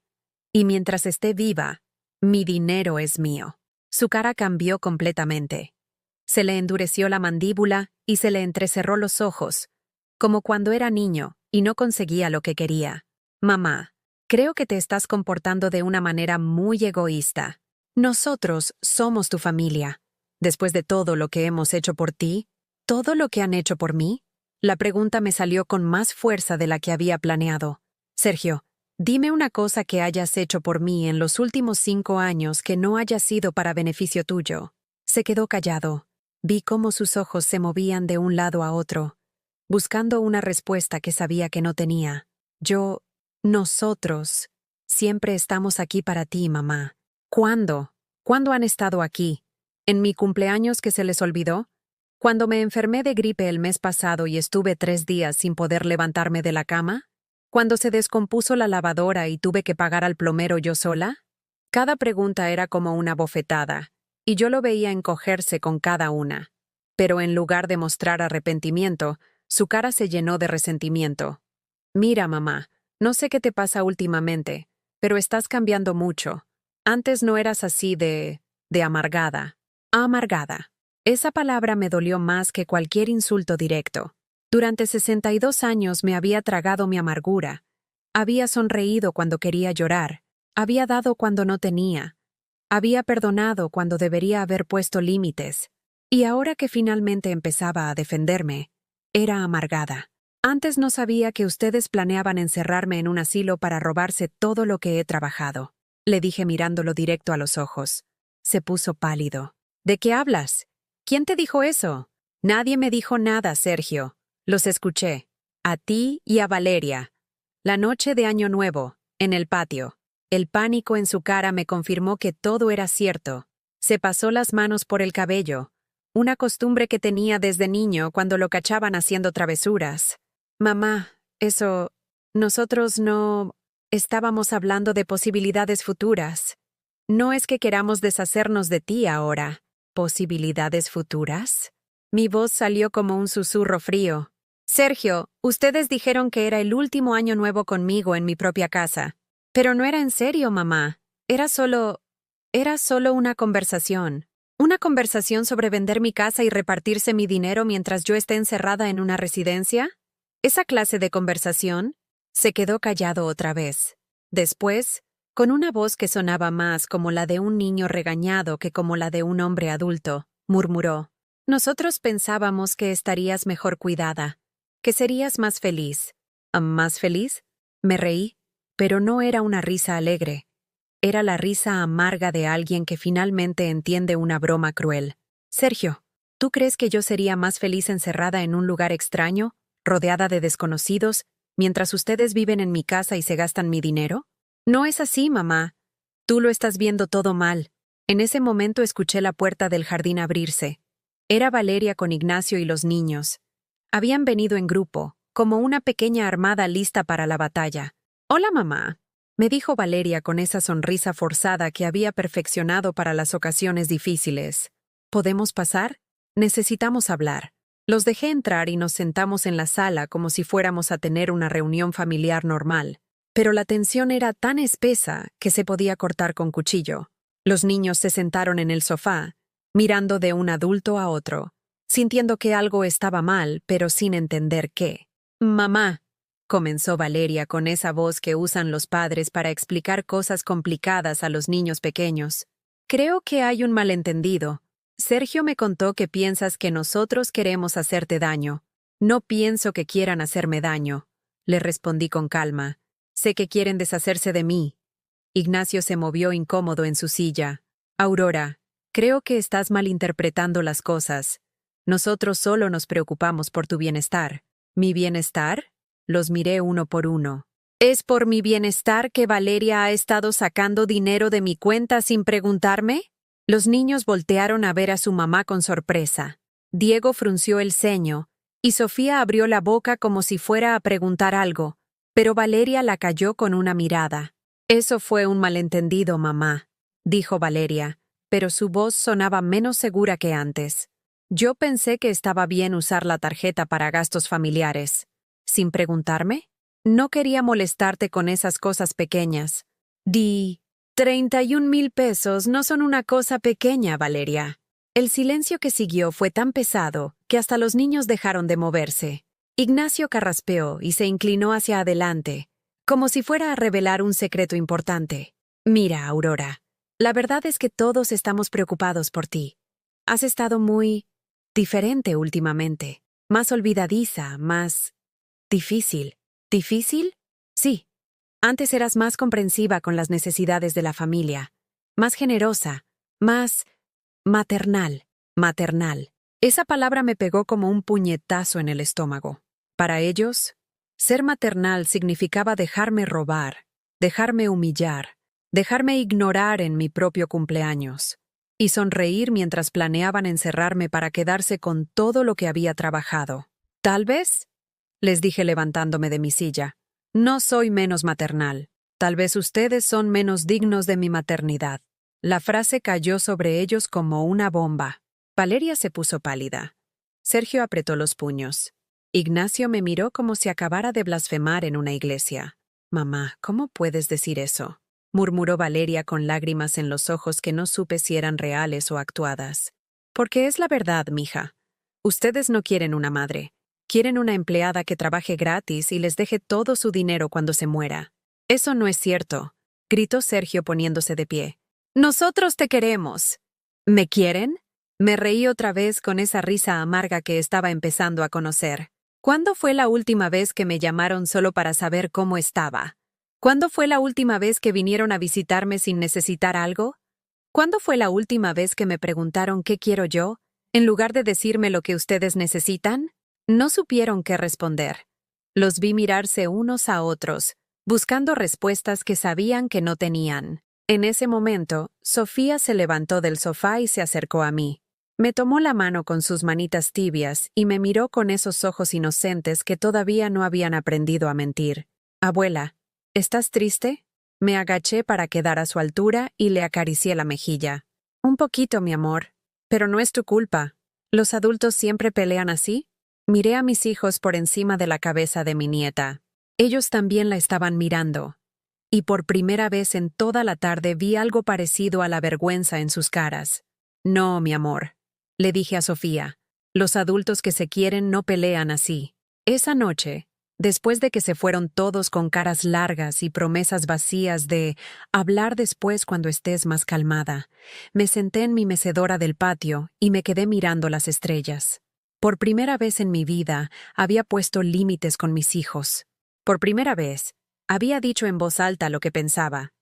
Y mientras esté viva, mi dinero es mío». Su cara cambió completamente. Se le endureció la mandíbula y se le entrecerró los ojos, como cuando era niño y no conseguía lo que quería. «Mamá, creo que te estás comportando de una manera muy egoísta. Nosotros somos tu familia. Después de todo lo que hemos hecho por ti, todo lo que han hecho por mí». La pregunta me salió con más fuerza de la que había planeado. «Sergio, dime una cosa que hayas hecho por mí en los últimos 5 años que no haya sido para beneficio tuyo». Se quedó callado. Vi cómo sus ojos se movían de un lado a otro, buscando una respuesta que sabía que no tenía. «Nosotros, siempre estamos aquí para ti, mamá». «¿Cuándo? ¿Cuándo han estado aquí? ¿En mi cumpleaños que se les olvidó? ¿Cuando me enfermé de gripe el mes pasado y estuve 3 días sin poder levantarme de la cama? ¿Cuando se descompuso la lavadora y tuve que pagar al plomero yo sola?». Cada pregunta era como una bofetada, y yo lo veía encogerse con cada una. Pero en lugar de mostrar arrepentimiento, su cara se llenó de resentimiento. «Mira, mamá, no sé qué te pasa últimamente, pero estás cambiando mucho. Antes no eras así de amargada». Amargada. Esa palabra me dolió más que cualquier insulto directo. Durante 62 años me había tragado mi amargura. Había sonreído cuando quería llorar. Había dado cuando no tenía. Había perdonado cuando debería haber puesto límites. Y ahora que finalmente empezaba a defenderme, era amargada. «Antes no sabía que ustedes planeaban encerrarme en un asilo para robarse todo lo que he trabajado», le dije mirándolo directo a los ojos. Se puso pálido. «¿De qué hablas? ¿Quién te dijo eso?». «Nadie me dijo nada, Sergio. Los escuché. A ti y a Valeria. La noche de Año Nuevo, en el patio». El pánico en su cara me confirmó que todo era cierto. Se pasó las manos por el cabello, una costumbre que tenía desde niño cuando lo cachaban haciendo travesuras. «Mamá, nosotros no... estábamos hablando de posibilidades futuras. No es que queramos deshacernos de ti ahora. ¿Posibilidades futuras? Mi voz salió como un susurro frío. Sergio, ustedes dijeron que era el último año nuevo conmigo en mi propia casa. Pero no era en serio, mamá. Era solo una conversación. ¿Una conversación sobre vender mi casa y repartirse mi dinero mientras yo esté encerrada en una residencia? ¿Esa clase de conversación? Se quedó callado otra vez. Después, con una voz que sonaba más como la de un niño regañado que como la de un hombre adulto, murmuró: Nosotros pensábamos que estarías mejor cuidada, que serías más feliz. ¿Más feliz? Me reí, pero no era una risa alegre. Era la risa amarga de alguien que finalmente entiende una broma cruel. Sergio, ¿tú crees que yo sería más feliz encerrada en un lugar extraño, rodeada de desconocidos, mientras ustedes viven en mi casa y se gastan mi dinero? No es así, mamá. Tú lo estás viendo todo mal. En ese momento escuché la puerta del jardín abrirse. Era Valeria con Ignacio y los niños. Habían venido en grupo, como una pequeña armada lista para la batalla. «Hola, mamá», me dijo Valeria con esa sonrisa forzada que había perfeccionado para las ocasiones difíciles. «¿Podemos pasar? Necesitamos hablar». Los dejé entrar y nos sentamos en la sala como si fuéramos a tener una reunión familiar normal. Pero la tensión era tan espesa que se podía cortar con cuchillo. Los niños se sentaron en el sofá, mirando de un adulto a otro, sintiendo que algo estaba mal, pero sin entender qué. «Mamá», comenzó Valeria con esa voz que usan los padres para explicar cosas complicadas a los niños pequeños. «Creo que hay un malentendido. Sergio me contó que piensas que nosotros queremos hacerte daño. No pienso que quieran hacerme daño», le respondí con calma. «Sé que quieren deshacerse de mí». Ignacio se movió incómodo en su silla. «Aurora, creo que estás malinterpretando las cosas. Nosotros solo nos preocupamos por tu bienestar». «¿Mi bienestar?», los miré uno por uno. «¿Es por mi bienestar que Valeria ha estado sacando dinero de mi cuenta sin preguntarme?» Los niños voltearon a ver a su mamá con sorpresa. Diego frunció el ceño, y Sofía abrió la boca como si fuera a preguntar algo, pero Valeria la calló con una mirada. «Eso fue un malentendido, mamá», dijo Valeria, pero su voz sonaba menos segura que antes. «Yo pensé que estaba bien usar la tarjeta para gastos familiares. ¿Sin preguntarme? No quería molestarte con esas cosas pequeñas. Di, 31,000 pesos no son una cosa pequeña, Valeria». El silencio que siguió fue tan pesado que hasta los niños dejaron de moverse. Ignacio carraspeó y se inclinó hacia adelante, como si fuera a revelar un secreto importante. «Mira, Aurora, la verdad es que todos estamos preocupados por ti. Has estado muy diferente últimamente, más olvidadiza, más difícil». ¿Difícil? Sí. Antes eras más comprensiva con las necesidades de la familia, más generosa, más maternal. Maternal. Esa palabra me pegó como un puñetazo en el estómago. Para ellos, ser maternal significaba dejarme robar, dejarme humillar, dejarme ignorar en mi propio cumpleaños, y sonreír mientras planeaban encerrarme para quedarse con todo lo que había trabajado. «Tal vez», les dije levantándome de mi silla, «no soy menos maternal. Tal vez ustedes son menos dignos de mi maternidad». La frase cayó sobre ellos como una bomba. Valeria se puso pálida. Sergio apretó los puños. Ignacio me miró como si acabara de blasfemar en una iglesia. «Mamá, ¿cómo puedes decir eso?», murmuró Valeria con lágrimas en los ojos que no supe si eran reales o actuadas. «Porque es la verdad, mija. Ustedes no quieren una madre. Quieren una empleada que trabaje gratis y les deje todo su dinero cuando se muera». «Eso no es cierto», gritó Sergio poniéndose de pie. «Nosotros te queremos». «¿Me quieren?». Me reí otra vez con esa risa amarga que estaba empezando a conocer. ¿Cuándo fue la última vez que me llamaron solo para saber cómo estaba? ¿Cuándo fue la última vez que vinieron a visitarme sin necesitar algo? ¿Cuándo fue la última vez que me preguntaron qué quiero yo, en lugar de decirme lo que ustedes necesitan? No supieron qué responder. Los vi mirarse unos a otros, buscando respuestas que sabían que no tenían. En ese momento, Sofía se levantó del sofá y se acercó a mí. Me tomó la mano con sus manitas tibias y me miró con esos ojos inocentes que todavía no habían aprendido a mentir. «Abuela, ¿estás triste?». Me agaché para quedar a su altura y le acaricié la mejilla. «Un poquito, mi amor». Pero no es tu culpa. ¿Los adultos siempre pelean así? Miré a mis hijos por encima de la cabeza de mi nieta. Ellos también la estaban mirando. Y por primera vez en toda la tarde vi algo parecido a la vergüenza en sus caras. No, mi amor, le dije a Sofía. Los adultos que se quieren no pelean así. Esa noche, después de que se fueron todos con caras largas y promesas vacías de hablar después cuando estés más calmada, me senté en mi mecedora del patio y me quedé mirando las estrellas. Por primera vez en mi vida había puesto límites con mis hijos. Por primera vez, había dicho en voz alta lo que pensaba.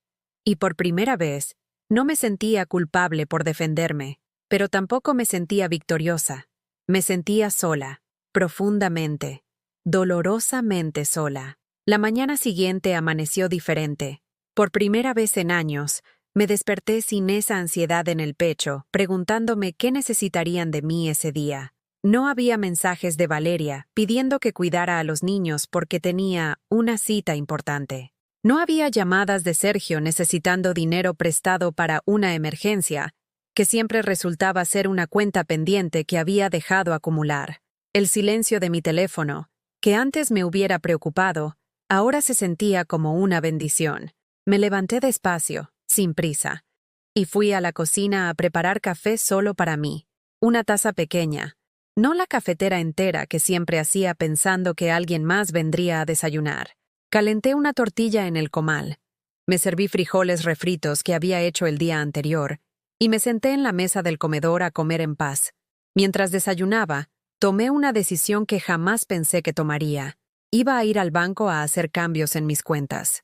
Y por primera vez, no me sentía culpable por defenderme, pero tampoco me sentía victoriosa. Me sentía sola, profundamente, dolorosamente sola. La mañana siguiente amaneció diferente. Por primera vez en años, me desperté sin esa ansiedad en el pecho, preguntándome qué necesitarían de mí ese día. No había mensajes de Valeria pidiendo que cuidara a los niños porque tenía una cita importante. No había llamadas de Sergio necesitando dinero prestado para una emergencia, que siempre resultaba ser una cuenta pendiente que había dejado acumular. El silencio de mi teléfono, que antes me hubiera preocupado, ahora se sentía como una bendición. Me levanté despacio, sin prisa, y fui a la cocina a preparar café solo para mí. Una taza pequeña, no la cafetera entera que siempre hacía pensando que alguien más vendría a desayunar. Calenté una tortilla en el comal. Me serví frijoles refritos que había hecho el día anterior, y me senté en la mesa del comedor a comer en paz. Mientras desayunaba, tomé una decisión que jamás pensé que tomaría. Iba a ir al banco a hacer cambios en mis cuentas.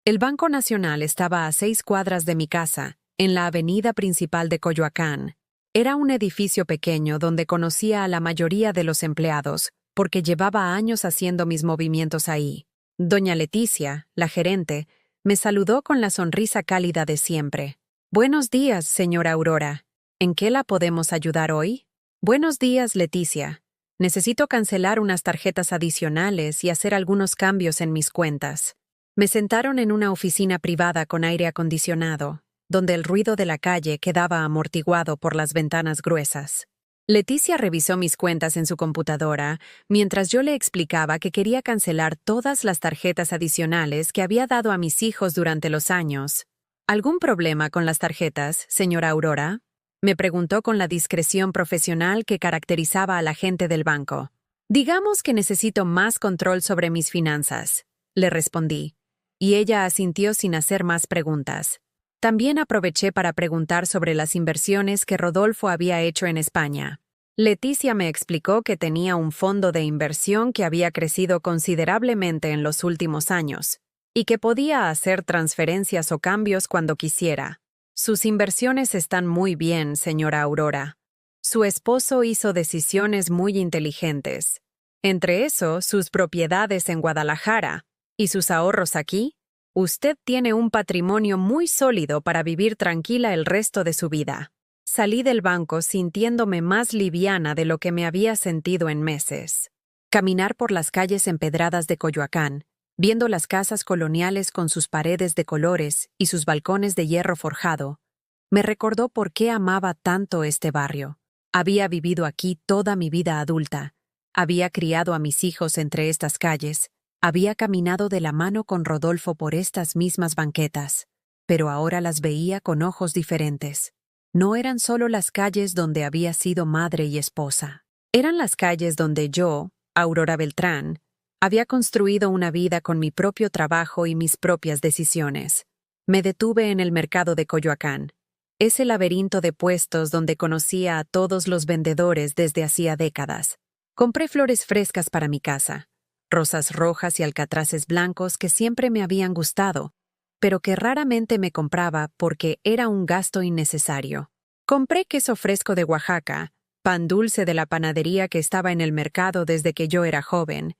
El Banco Nacional estaba a 6 cuadras de mi casa, en la avenida principal de Coyoacán. Era un edificio pequeño donde conocía a la mayoría de los empleados, porque llevaba años haciendo mis movimientos ahí. Doña Leticia, la gerente, me saludó con la sonrisa cálida de siempre. «Buenos días, señora Aurora. ¿En qué la podemos ayudar hoy?» «Buenos días, Leticia. Necesito cancelar unas tarjetas adicionales y hacer algunos cambios en mis cuentas». Me sentaron en una oficina privada con aire acondicionado, donde el ruido de la calle quedaba amortiguado por las ventanas gruesas. Leticia revisó mis cuentas en su computadora, mientras yo le explicaba que quería cancelar todas las tarjetas adicionales que había dado a mis hijos durante los años. ¿Algún problema con las tarjetas, señora Aurora?, me preguntó con la discreción profesional que caracterizaba a la gente del banco. «Digamos que necesito más control sobre mis finanzas», le respondí, y ella asintió sin hacer más preguntas. También aproveché para preguntar sobre las inversiones que Rodolfo había hecho en España. Leticia me explicó que tenía un fondo de inversión que había crecido considerablemente en los últimos años, y que podía hacer transferencias o cambios cuando quisiera. «Sus inversiones están muy bien, señora Aurora. Su esposo hizo decisiones muy inteligentes. Entre eso, sus propiedades en Guadalajara y sus ahorros aquí. Usted tiene un patrimonio muy sólido para vivir tranquila el resto de su vida». Salí del banco sintiéndome más liviana de lo que me había sentido en meses. Caminar por las calles empedradas de Coyoacán, viendo las casas coloniales con sus paredes de colores y sus balcones de hierro forjado, me recordó por qué amaba tanto este barrio. Había vivido aquí toda mi vida adulta, había criado a mis hijos entre estas calles, había caminado de la mano con Rodolfo por estas mismas banquetas, pero ahora las veía con ojos diferentes. No eran solo las calles donde había sido madre y esposa. Eran las calles donde yo, Aurora Beltrán, había construido una vida con mi propio trabajo y mis propias decisiones. Me detuve en el mercado de Coyoacán, ese laberinto de puestos donde conocía a todos los vendedores desde hacía décadas. Compré flores frescas para mi casa, rosas rojas y alcatraces blancos que siempre me habían gustado, pero que raramente me compraba porque era un gasto innecesario. Compré queso fresco de Oaxaca, pan dulce de la panadería que estaba en el mercado desde que yo era joven,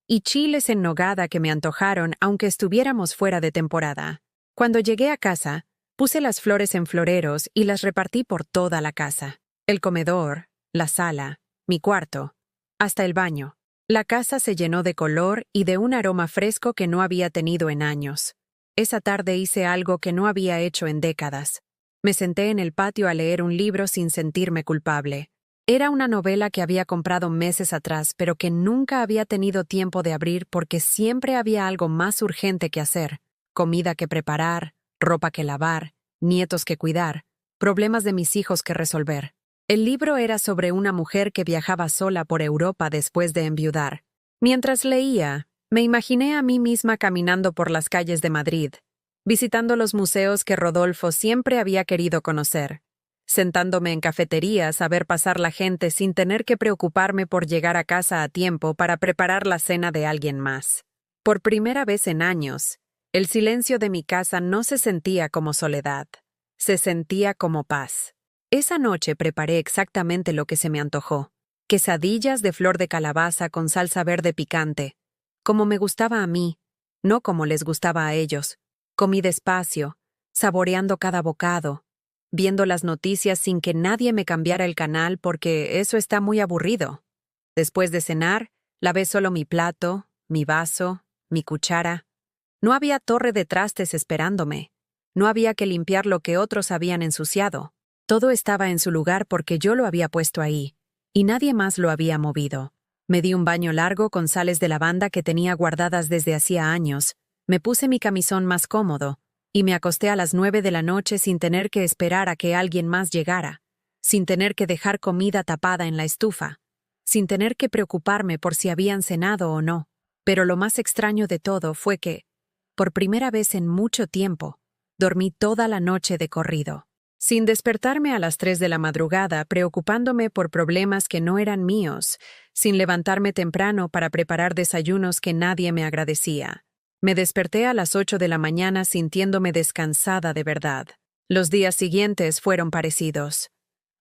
y chiles en nogada que me antojaron aunque estuviéramos fuera de temporada. Cuando llegué a casa, puse las flores en floreros y las repartí por toda la casa. El comedor, la sala, mi cuarto, hasta el baño. La casa se llenó de color y de un aroma fresco que no había tenido en años. Esa tarde hice algo que no había hecho en décadas. Me senté en el patio a leer un libro sin sentirme culpable. Era una novela que había comprado meses atrás, pero que nunca había tenido tiempo de abrir porque siempre había algo más urgente que hacer: comida que preparar, ropa que lavar, nietos que cuidar, problemas de mis hijos que resolver. El libro era sobre una mujer que viajaba sola por Europa después de enviudar. Mientras leía, me imaginé a mí misma caminando por las calles de Madrid, visitando los museos que Rodolfo siempre había querido conocer, sentándome en cafeterías a ver pasar la gente sin tener que preocuparme por llegar a casa a tiempo para preparar la cena de alguien más. Por primera vez en años, el silencio de mi casa no se sentía como soledad, se sentía como paz. Esa noche preparé exactamente lo que se me antojó: quesadillas de flor de calabaza con salsa verde picante, como me gustaba a mí, no como les gustaba a ellos. Comí despacio, saboreando cada bocado, viendo las noticias sin que nadie me cambiara el canal porque eso está muy aburrido. Después de cenar, lavé solo mi plato, mi vaso, mi cuchara. No había torre de trastes esperándome. No había que limpiar lo que otros habían ensuciado. Todo estaba en su lugar porque yo lo había puesto ahí, y nadie más lo había movido. Me di un baño largo con sales de lavanda que tenía guardadas desde hacía años. Me puse mi camisón más cómodo, y me acosté a las 9 de la noche sin tener que esperar a que alguien más llegara, sin tener que dejar comida tapada en la estufa, sin tener que preocuparme por si habían cenado o no. Pero lo más extraño de todo fue que, por primera vez en mucho tiempo, dormí toda la noche de corrido, sin despertarme a las 3 de la madrugada preocupándome por problemas que no eran míos, sin levantarme temprano para preparar desayunos que nadie me agradecía. Me desperté a las 8 de la mañana sintiéndome descansada de verdad. Los días siguientes fueron parecidos.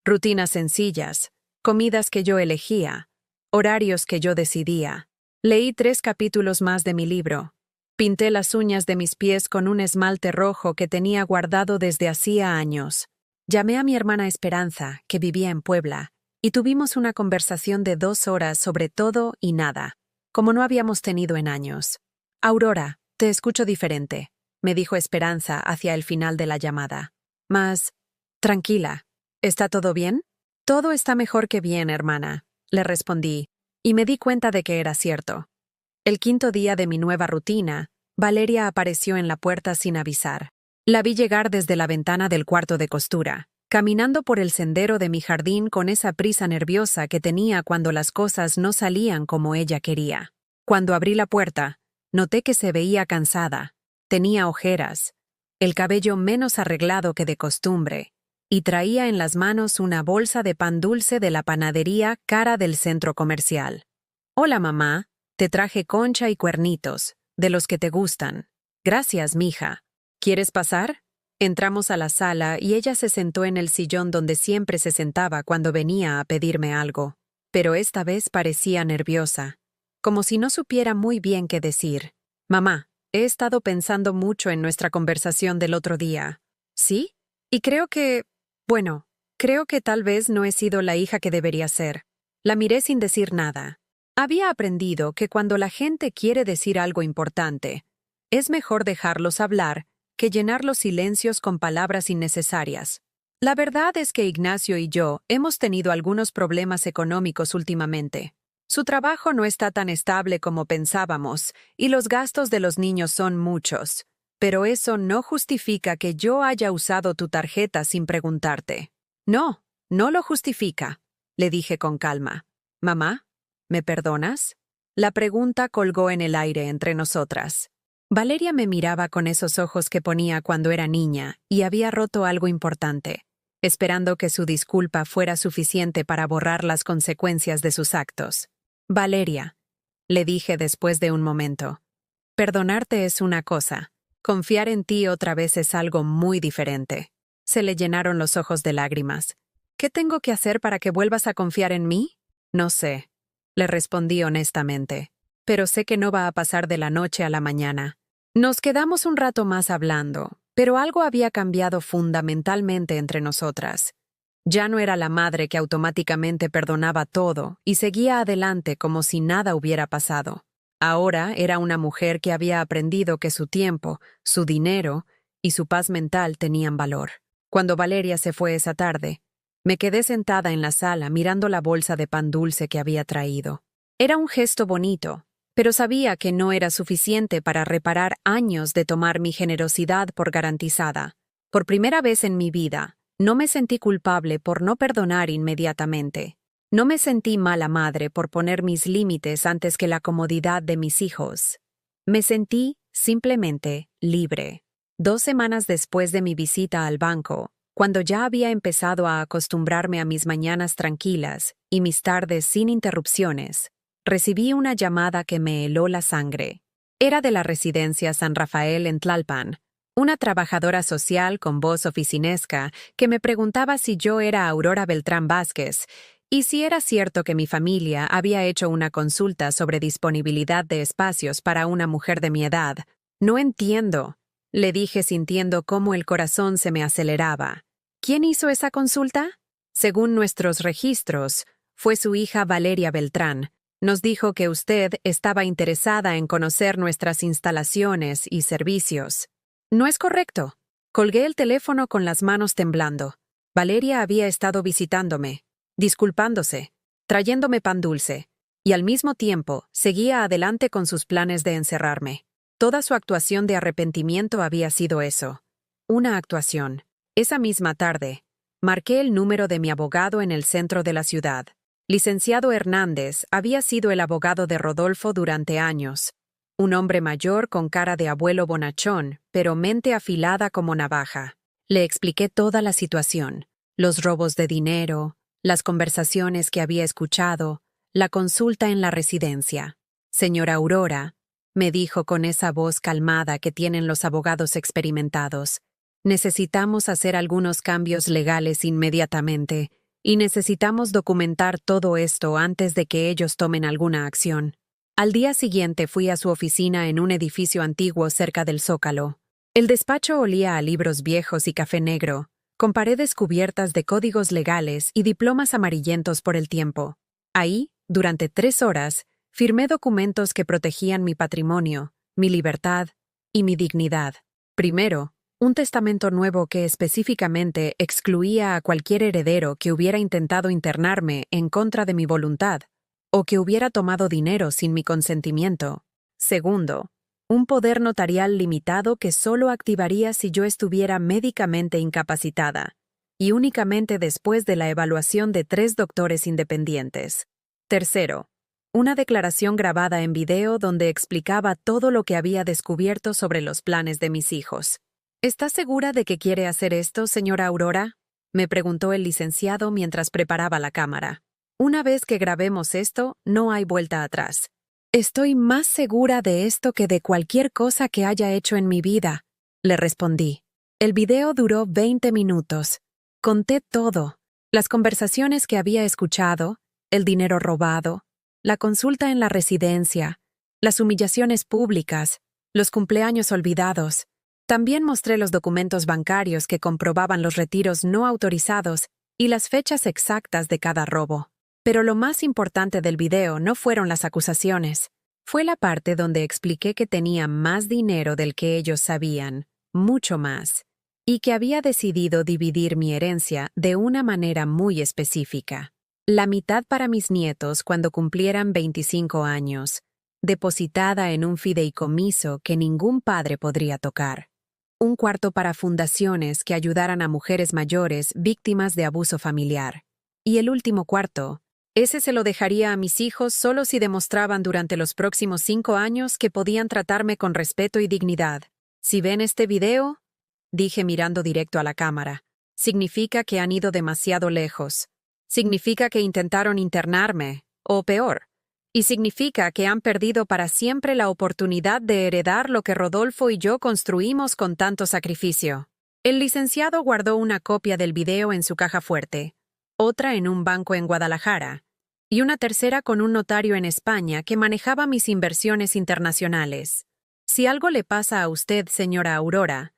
Rutinas sencillas, comidas que yo elegía, horarios que yo decidía. Leí 3 capítulos más de mi libro. Pinté las uñas de mis pies con un esmalte rojo que tenía guardado desde hacía años. Llamé a mi hermana Esperanza, que vivía en Puebla, y tuvimos una conversación de 2 horas sobre todo y nada, como no habíamos tenido en años. «Aurora, te escucho diferente», me dijo Esperanza hacia el final de la llamada. «Más tranquila. ¿Está todo bien?» «Todo está mejor que bien, hermana», le respondí, y me di cuenta de que era cierto. El 5.º día de mi nueva rutina, Valeria apareció en la puerta sin avisar. La vi llegar desde la ventana del cuarto de costura, caminando por el sendero de mi jardín con esa prisa nerviosa que tenía cuando las cosas no salían como ella quería. Cuando abrí la puerta, noté que se veía cansada, tenía ojeras, el cabello menos arreglado que de costumbre, y traía en las manos una bolsa de pan dulce de la panadería cara del centro comercial. «Hola, mamá, te traje concha y cuernitos, de los que te gustan». «Gracias, mija. ¿Quieres pasar?» Entramos a la sala y ella se sentó en el sillón donde siempre se sentaba cuando venía a pedirme algo, pero esta vez parecía nerviosa, como si no supiera muy bien qué decir. «Mamá, he estado pensando mucho en nuestra conversación del otro día». «¿Sí? Y creo que tal vez no he sido la hija que debería ser». La miré sin decir nada. Había aprendido que cuando la gente quiere decir algo importante, es mejor dejarlos hablar que llenar los silencios con palabras innecesarias. La verdad es que Ignacio y yo hemos tenido algunos problemas económicos últimamente. Su trabajo no está tan estable como pensábamos y los gastos de los niños son muchos. Pero eso no justifica que yo haya usado tu tarjeta sin preguntarte. No, no lo justifica, le dije con calma. «Mamá, ¿me perdonas?» La pregunta colgó en el aire entre nosotras. Valeria me miraba con esos ojos que ponía cuando era niña y había roto algo importante, esperando que su disculpa fuera suficiente para borrar las consecuencias de sus actos. «Valeria», le dije después de un momento, «perdonarte es una cosa, confiar en ti otra vez es algo muy diferente». Se le llenaron los ojos de lágrimas. «¿Qué tengo que hacer para que vuelvas a confiar en mí?» «No sé», le respondí honestamente, «pero sé que no va a pasar de la noche a la mañana». Nos quedamos un rato más hablando, pero algo había cambiado fundamentalmente entre nosotras. Ya no era la madre que automáticamente perdonaba todo y seguía adelante como si nada hubiera pasado. Ahora era una mujer que había aprendido que su tiempo, su dinero y su paz mental tenían valor. Cuando Valeria se fue esa tarde, me quedé sentada en la sala mirando la bolsa de pan dulce que había traído. Era un gesto bonito, pero sabía que no era suficiente para reparar años de tomar mi generosidad por garantizada. Por primera vez en mi vida, no me sentí culpable por no perdonar inmediatamente. No me sentí mala madre por poner mis límites antes que la comodidad de mis hijos. Me sentí, simplemente, libre. 2 semanas después de mi visita al banco, cuando ya había empezado a acostumbrarme a mis mañanas tranquilas y mis tardes sin interrupciones, recibí una llamada que me heló la sangre. Era de la residencia San Rafael en Tlalpan, una trabajadora social con voz oficinesca que me preguntaba si yo era Aurora Beltrán Vázquez y si era cierto que mi familia había hecho una consulta sobre disponibilidad de espacios para una mujer de mi edad. No entiendo, le dije sintiendo cómo el corazón se me aceleraba. ¿Quién hizo esa consulta? Según nuestros registros, fue su hija Valeria Beltrán. Nos dijo que usted estaba interesada en conocer nuestras instalaciones y servicios. No es correcto. Colgué el teléfono con las manos temblando. Valeria había estado visitándome, disculpándose, trayéndome pan dulce, y al mismo tiempo seguía adelante con sus planes de encerrarme. Toda su actuación de arrepentimiento había sido eso. Una actuación. Esa misma tarde, marqué el número de mi abogado en el centro de la ciudad. Licenciado Hernández había sido el abogado de Rodolfo durante años. Un hombre mayor con cara de abuelo bonachón, pero mente afilada como navaja. Le expliqué toda la situación, los robos de dinero, las conversaciones que había escuchado, la consulta en la residencia. Señora Aurora, me dijo con esa voz calmada que tienen los abogados experimentados, necesitamos hacer algunos cambios legales inmediatamente y necesitamos documentar todo esto antes de que ellos tomen alguna acción. Al día siguiente fui a su oficina en un edificio antiguo cerca del Zócalo. El despacho olía a libros viejos y café negro, con paredes cubiertas de códigos legales y diplomas amarillentos por el tiempo. Ahí, durante 3 horas, firmé documentos que protegían mi patrimonio, mi libertad y mi dignidad. Primero, un testamento nuevo que específicamente excluía a cualquier heredero que hubiera intentado internarme en contra de mi voluntad o que hubiera tomado dinero sin mi consentimiento. Segundo, un poder notarial limitado que solo activaría si yo estuviera médicamente incapacitada, y únicamente después de la evaluación de 3 doctores independientes. Tercero, una declaración grabada en video donde explicaba todo lo que había descubierto sobre los planes de mis hijos. ¿Está segura de que quiere hacer esto, señora Aurora?, me preguntó el licenciado mientras preparaba la cámara. Una vez que grabemos esto, no hay vuelta atrás. Estoy más segura de esto que de cualquier cosa que haya hecho en mi vida, le respondí. El video duró 20 minutos. Conté todo: las conversaciones que había escuchado, el dinero robado, la consulta en la residencia, las humillaciones públicas, los cumpleaños olvidados. También mostré los documentos bancarios que comprobaban los retiros no autorizados y las fechas exactas de cada robo. Pero lo más importante del video no fueron las acusaciones. Fue la parte donde expliqué que tenía más dinero del que ellos sabían, mucho más, y que había decidido dividir mi herencia de una manera muy específica. La mitad para mis nietos cuando cumplieran 25 años, depositada en un fideicomiso que ningún padre podría tocar. Un cuarto para fundaciones que ayudaran a mujeres mayores víctimas de abuso familiar. Y el último cuarto, ese se lo dejaría a mis hijos solo si demostraban durante los próximos 5 años que podían tratarme con respeto y dignidad. Si ven este video, dije mirando directo a la cámara, significa que han ido demasiado lejos. Significa que intentaron internarme, o peor. Y significa que han perdido para siempre la oportunidad de heredar lo que Rodolfo y yo construimos con tanto sacrificio. El licenciado guardó una copia del video en su caja fuerte, otra en un banco en Guadalajara, y una tercera con un notario en España que manejaba mis inversiones internacionales. Si algo le pasa a usted, señora Aurora,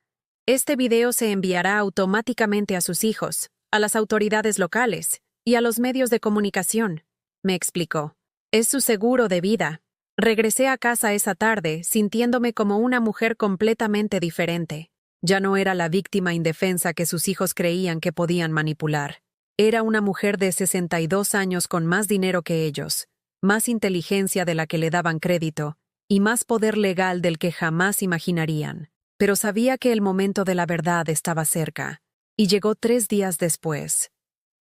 este video se enviará automáticamente a sus hijos, a las autoridades locales y a los medios de comunicación, me explicó. Es su seguro de vida. Regresé a casa esa tarde sintiéndome como una mujer completamente diferente. Ya no era la víctima indefensa que sus hijos creían que podían manipular. Era una mujer de 62 años con más dinero que ellos, más inteligencia de la que le daban crédito, y más poder legal del que jamás imaginarían. Pero sabía que el momento de la verdad estaba cerca, y llegó 3 días después.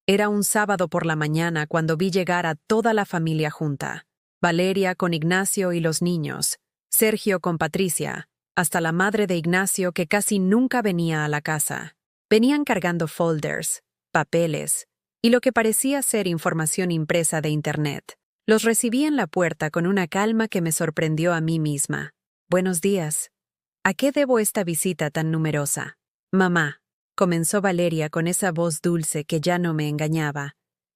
Era un sábado por la mañana cuando vi llegar a toda la familia junta. Valeria con Ignacio y los niños, Sergio con Patricia, hasta la madre de Ignacio que casi nunca venía a la casa. Venían cargando folders, papeles y lo que parecía ser información impresa de Internet. Los recibí en la puerta con una calma que me sorprendió a mí misma. «Buenos días. ¿A qué debo esta visita tan numerosa?» «Mamá», comenzó Valeria con esa voz dulce que ya no me engañaba.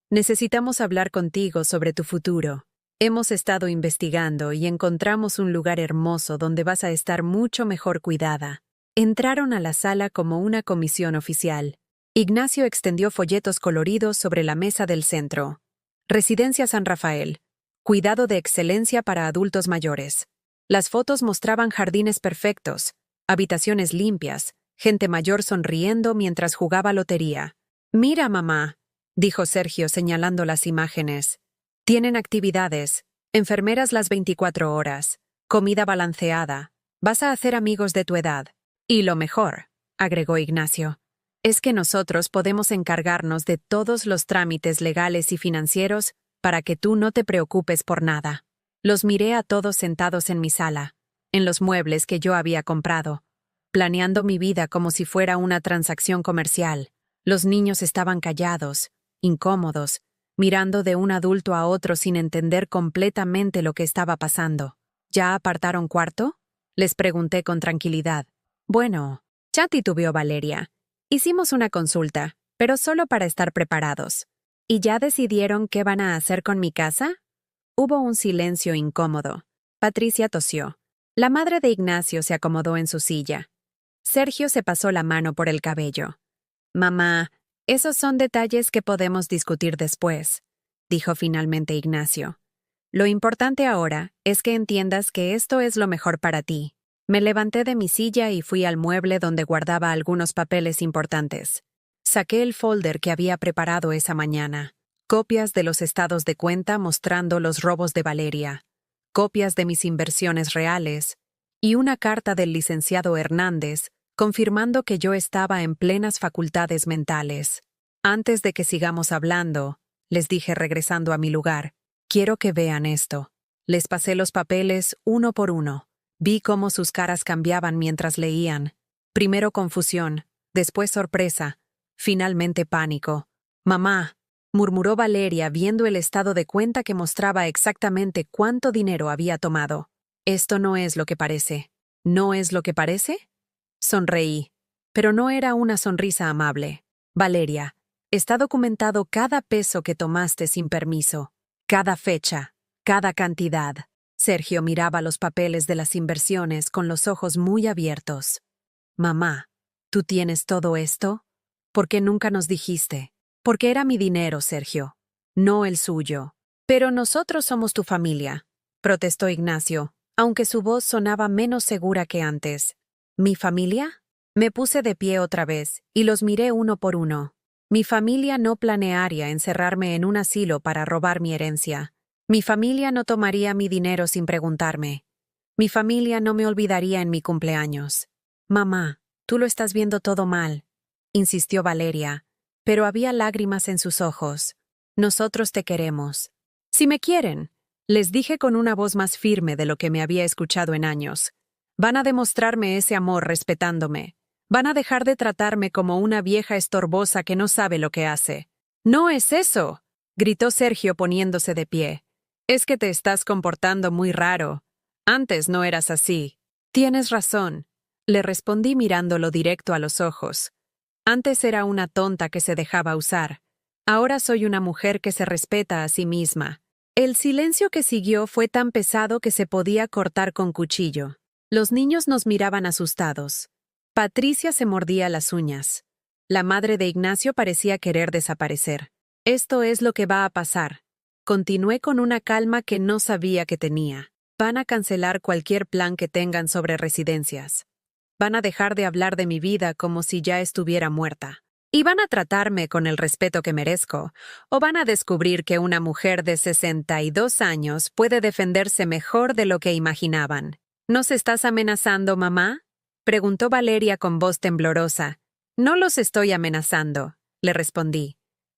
«Necesitamos hablar contigo sobre tu futuro. Hemos estado investigando y encontramos un lugar hermoso donde vas a estar mucho mejor cuidada». Entraron a la sala como una comisión oficial. Ignacio extendió folletos coloridos sobre la mesa del centro. Residencia San Rafael. Cuidado de excelencia para adultos mayores. Las fotos mostraban jardines perfectos, habitaciones limpias, gente mayor sonriendo mientras jugaba lotería. «Mira, mamá», dijo Sergio señalando las imágenes. «Tienen actividades, enfermeras las 24 horas, comida balanceada. Vas a hacer amigos de tu edad. Y lo mejor», agregó Ignacio, «es que nosotros podemos encargarnos de todos los trámites legales y financieros para que tú no te preocupes por nada». Los miré a todos sentados en mi sala, en los muebles que yo había comprado, planeando mi vida como si fuera una transacción comercial. Los niños estaban callados, incómodos, mirando de un adulto a otro sin entender completamente lo que estaba pasando. «¿Ya apartaron cuarto?», les pregunté con tranquilidad. «Bueno», ya titubeó Valeria. «Hicimos una consulta, pero solo para estar preparados». «¿Y ya decidieron qué van a hacer con mi casa?». Hubo un silencio incómodo. Patricia tosió. La madre de Ignacio se acomodó en su silla. Sergio se pasó la mano por el cabello. «Mamá, esos son detalles que podemos discutir después», dijo finalmente Ignacio. «Lo importante ahora es que entiendas que esto es lo mejor para ti». Me levanté de mi silla y fui al mueble donde guardaba algunos papeles importantes. Saqué el folder que había preparado esa mañana. Copias de los estados de cuenta mostrando los robos de Valeria, copias de mis inversiones reales y una carta del licenciado Hernández confirmando que yo estaba en plenas facultades mentales. «Antes de que sigamos hablando», les dije regresando a mi lugar, «quiero que vean esto». Les pasé los papeles uno por uno. Vi cómo sus caras cambiaban mientras leían. Primero confusión, después sorpresa, finalmente pánico. «Mamá», murmuró Valeria viendo el estado de cuenta que mostraba exactamente cuánto dinero había tomado. «Esto no es lo que parece». «¿No es lo que parece?». Sonreí, pero no era una sonrisa amable. «Valeria, está documentado cada peso que tomaste sin permiso, cada fecha, cada cantidad». Sergio miraba los papeles de las inversiones con los ojos muy abiertos. «Mamá, ¿tú tienes todo esto? ¿Por qué nunca nos dijiste?». «Porque era mi dinero, Sergio, no el suyo». «Pero nosotros somos tu familia», protestó Ignacio, aunque su voz sonaba menos segura que antes. «¿Mi familia?». Me puse de pie otra vez y los miré uno por uno. Mi familia no planearía encerrarme en un asilo para robar mi herencia. Mi familia no tomaría mi dinero sin preguntarme. Mi familia no me olvidaría en mi cumpleaños. «Mamá, tú lo estás viendo todo mal», insistió Valeria, pero había lágrimas en sus ojos. «Nosotros te queremos». «Si me quieren», les dije con una voz más firme de lo que me había escuchado en años. «Van a demostrarme ese amor respetándome. Van a dejar de tratarme como una vieja estorbosa que no sabe lo que hace». «No es eso», gritó Sergio poniéndose de pie. «Es que te estás comportando muy raro. Antes no eras así». «Tienes razón», le respondí mirándolo directo a los ojos. «Antes era una tonta que se dejaba usar. Ahora soy una mujer que se respeta a sí misma». El silencio que siguió fue tan pesado que se podía cortar con cuchillo. Los niños nos miraban asustados. Patricia se mordía las uñas. La madre de Ignacio parecía querer desaparecer. «Esto es lo que va a pasar», continué con una calma que no sabía que tenía. «Van a cancelar cualquier plan que tengan sobre residencias. van a dejar de hablar de mi vida como si ya estuviera muerta. Y van a tratarme con el respeto que merezco, o van a descubrir que una mujer de 62 años puede defenderse mejor de lo que imaginaban. ¿Nos estás amenazando, mamá?, preguntó Valeria con voz temblorosa. No los estoy amenazando, le respondí.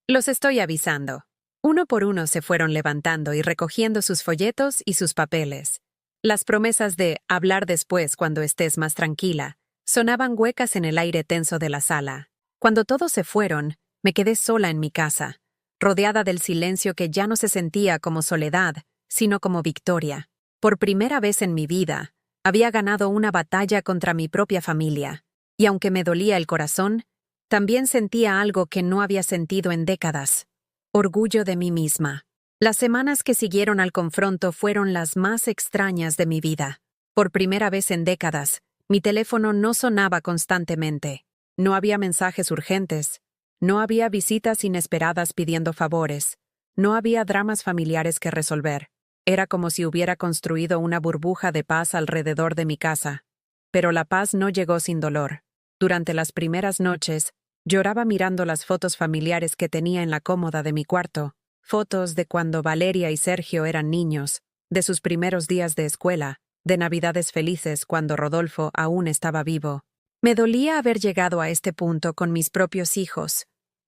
Los estoy avisando. Uno por uno se fueron levantando y recogiendo sus folletos y sus papeles. Las promesas de hablar después cuando estés más tranquila sonaban huecas en el aire tenso de la sala. Cuando todos se fueron, me quedé sola en mi casa, rodeada del silencio que ya no se sentía como soledad, sino como victoria. Por primera vez en mi vida, había ganado una batalla contra mi propia familia, y aunque me dolía el corazón, también sentía algo que no había sentido en décadas: orgullo de mí misma. Las semanas que siguieron al confronto fueron las más extrañas de mi vida. Por primera vez en décadas, mi teléfono no sonaba constantemente. No había mensajes urgentes. No había visitas inesperadas pidiendo favores. No había dramas familiares que resolver. Era como si hubiera construido una burbuja de paz alrededor de mi casa. Pero la paz no llegó sin dolor. Durante las primeras noches, lloraba mirando las fotos familiares que tenía en la cómoda de mi cuarto. Fotos de cuando Valeria y Sergio eran niños, de sus primeros días de escuela, de Navidades felices cuando Rodolfo aún estaba vivo. Me dolía haber llegado a este punto con mis propios hijos,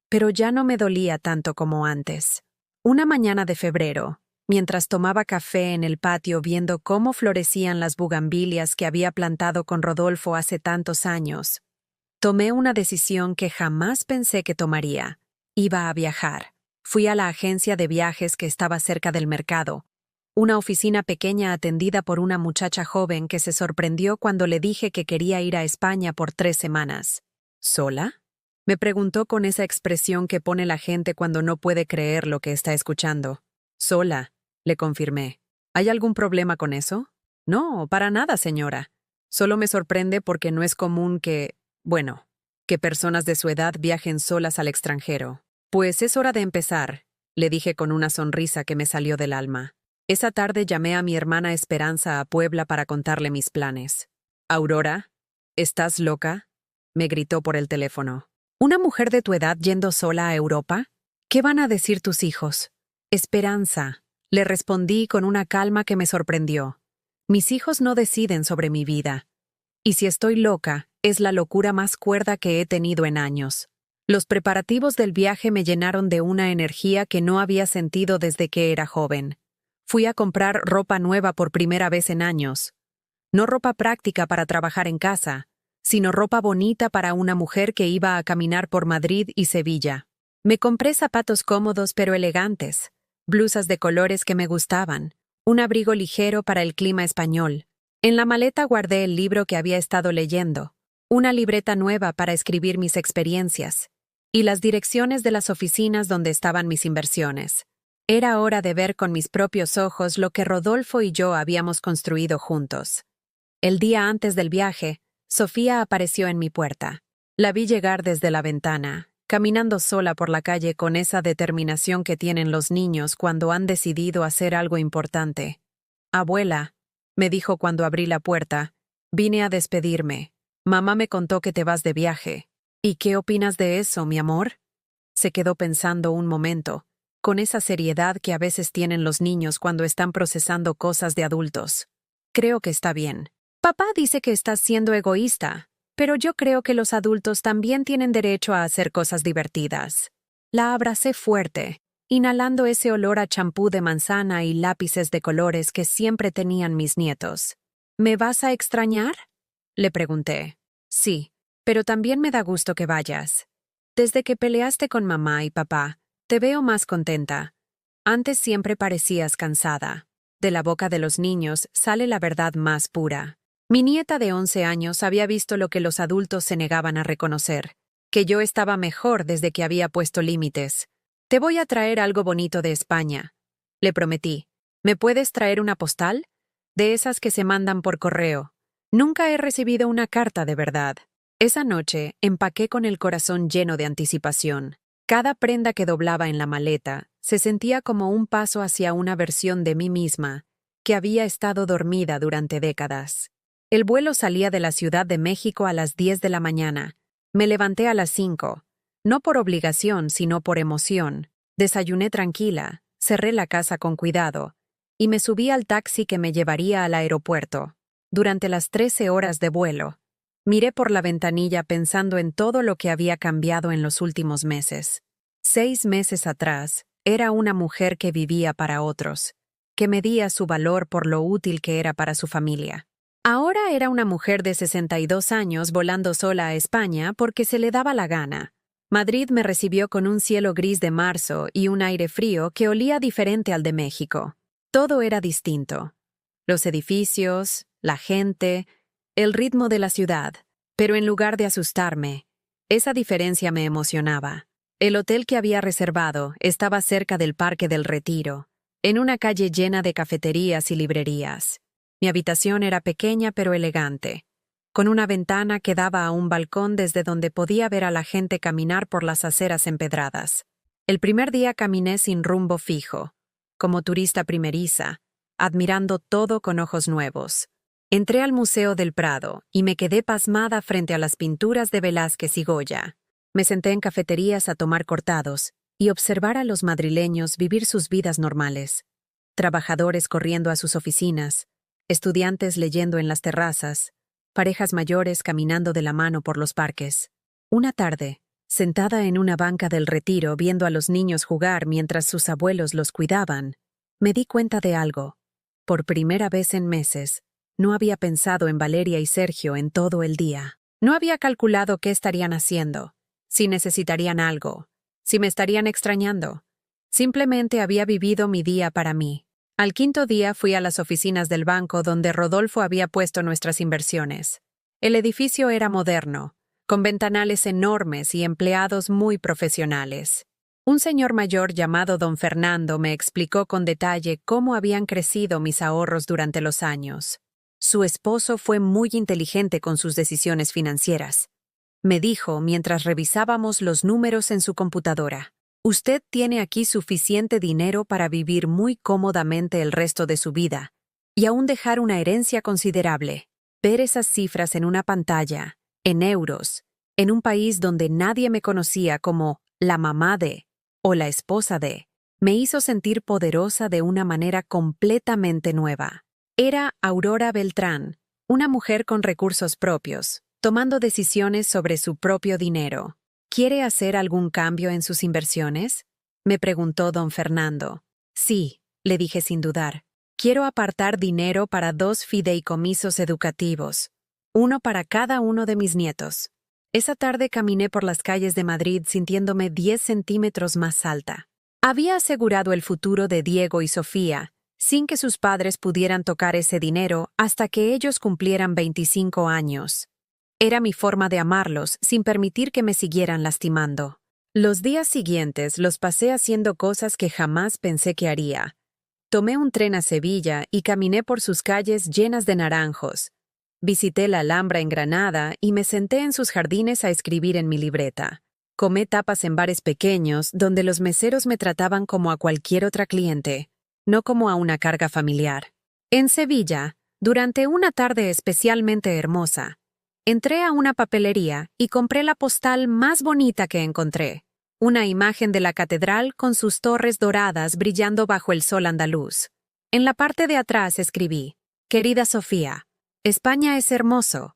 pero ya no me dolía tanto como antes. Una mañana de febrero, mientras tomaba café en el patio viendo cómo florecían las bugambilias que había plantado con Rodolfo hace tantos años, tomé una decisión que jamás pensé que tomaría. Iba a viajar. Fui a la agencia de viajes que estaba cerca del mercado, una oficina pequeña atendida por una muchacha joven que se sorprendió cuando le dije que quería ir a España por 3 semanas. ¿Sola?, me preguntó con esa expresión que pone la gente cuando no puede creer lo que está escuchando. Sola, le confirmé. ¿Hay algún problema con eso? No, para nada, señora. Solo me sorprende porque no es común que personas de su edad viajen solas al extranjero. Pues es hora de empezar, le dije con una sonrisa que me salió del alma. Esa tarde llamé a mi hermana Esperanza a Puebla para contarle mis planes. Aurora, ¿estás loca?, me gritó por el teléfono. ¿Una mujer de tu edad yendo sola a Europa? ¿Qué van a decir tus hijos? Esperanza, le respondí con una calma que me sorprendió. Mis hijos no deciden sobre mi vida. Y si estoy loca, es la locura más cuerda que he tenido en años. Los preparativos del viaje me llenaron de una energía que no había sentido desde que era joven. Fui a comprar ropa nueva por primera vez en años. No ropa práctica para trabajar en casa, sino ropa bonita para una mujer que iba a caminar por Madrid y Sevilla. Me compré zapatos cómodos pero elegantes, blusas de colores que me gustaban, un abrigo ligero para el clima español. En la maleta guardé el libro que había estado leyendo, una libreta nueva para escribir mis experiencias, y las direcciones de las oficinas donde estaban mis inversiones. Era hora de ver con mis propios ojos lo que Rodolfo y yo habíamos construido juntos. El día antes del viaje, Sofía apareció en mi puerta. La vi llegar desde la ventana, caminando sola por la calle con esa determinación que tienen los niños cuando han decidido hacer algo importante. Abuela, me dijo cuando abrí la puerta, vine a despedirme. Mamá me contó que te vas de viaje. ¿Y qué opinas de eso, mi amor? Se quedó pensando un momento, con esa seriedad que a veces tienen los niños cuando están procesando cosas de adultos. Creo que está bien. Papá dice que estás siendo egoísta, pero yo creo que los adultos también tienen derecho a hacer cosas divertidas. La abracé fuerte, inhalando ese olor a champú de manzana y lápices de colores que siempre tenían mis nietos. ¿Me vas a extrañar?, le pregunté. Sí, pero también me da gusto que vayas. Desde que peleaste con mamá y papá, te veo más contenta. Antes siempre parecías cansada. De la boca de los niños sale la verdad más pura. Mi nieta de 11 años había visto lo que los adultos se negaban a reconocer, que yo estaba mejor desde que había puesto límites. Te voy a traer algo bonito de España, le prometí. ¿Me puedes traer una postal? De esas que se mandan por correo. Nunca he recibido una carta de verdad. Esa noche empaqué con el corazón lleno de anticipación. Cada prenda que doblaba en la maleta se sentía como un paso hacia una versión de mí misma que había estado dormida durante décadas. El vuelo salía de la Ciudad de México a las 10 de la mañana. Me levanté a las 5. No por obligación, sino por emoción. Desayuné tranquila, cerré la casa con cuidado, y me subí al taxi que me llevaría al aeropuerto. Durante las 13 horas de vuelo, miré por la ventanilla pensando en todo lo que había cambiado en los últimos meses. 6 meses atrás, era una mujer que vivía para otros, que medía su valor por lo útil que era para su familia. Ahora era una mujer de 62 años volando sola a España porque se le daba la gana. Madrid me recibió con un cielo gris de marzo y un aire frío que olía diferente al de México. Todo era distinto. Los edificios, la gente, el ritmo de la ciudad. Pero en lugar de asustarme, esa diferencia me emocionaba. El hotel que había reservado estaba cerca del Parque del Retiro, en una calle llena de cafeterías y librerías. Mi habitación era pequeña pero elegante, con una ventana que daba a un balcón desde donde podía ver a la gente caminar por las aceras empedradas. El primer día caminé sin rumbo fijo, como turista primeriza, admirando todo con ojos nuevos. Entré al Museo del Prado y me quedé pasmada frente a las pinturas de Velázquez y Goya. Me senté en cafeterías a tomar cortados y observar a los madrileños vivir sus vidas normales. Trabajadores corriendo a sus oficinas, estudiantes leyendo en las terrazas, parejas mayores caminando de la mano por los parques. Una tarde, sentada en una banca del Retiro viendo a los niños jugar mientras sus abuelos los cuidaban, me di cuenta de algo. Por primera vez en meses, no había pensado en Valeria y Sergio en todo el día. No había calculado qué estarían haciendo, si necesitarían algo, si me estarían extrañando. Simplemente había vivido mi día para mí. Al quinto día fui a las oficinas del banco donde Rodolfo había puesto nuestras inversiones. El edificio era moderno, con ventanales enormes y empleados muy profesionales. Un señor mayor llamado don Fernando me explicó con detalle cómo habían crecido mis ahorros durante los años. Su esposo fue muy inteligente con sus decisiones financieras. Me dijo mientras revisábamos los números en su computadora: usted tiene aquí suficiente dinero para vivir muy cómodamente el resto de su vida y aún dejar una herencia considerable. Ver esas cifras en una pantalla, en euros, en un país donde nadie me conocía como la mamá de o la esposa de, me hizo sentir poderosa de una manera completamente nueva. Era Aurora Beltrán, una mujer con recursos propios, tomando decisiones sobre su propio dinero. ¿Quiere hacer algún cambio en sus inversiones?, me preguntó don Fernando. Sí, le dije sin dudar. Quiero apartar dinero para 2 fideicomisos educativos, uno para cada uno de mis nietos. Esa tarde caminé por las calles de Madrid sintiéndome 10 centímetros más alta. Había asegurado el futuro de Diego y Sofía, sin que sus padres pudieran tocar ese dinero hasta que ellos cumplieran 25 años. Era mi forma de amarlos sin permitir que me siguieran lastimando. Los días siguientes los pasé haciendo cosas que jamás pensé que haría. Tomé un tren a Sevilla y caminé por sus calles llenas de naranjos. Visité la Alhambra en Granada y me senté en sus jardines a escribir en mi libreta. Comí tapas en bares pequeños donde los meseros me trataban como a cualquier otra cliente, no como a una carga familiar. En Sevilla, durante una tarde especialmente hermosa, entré a una papelería y compré la postal más bonita que encontré, una imagen de la catedral con sus torres doradas brillando bajo el sol andaluz. En la parte de atrás escribí: querida Sofía, España es hermoso,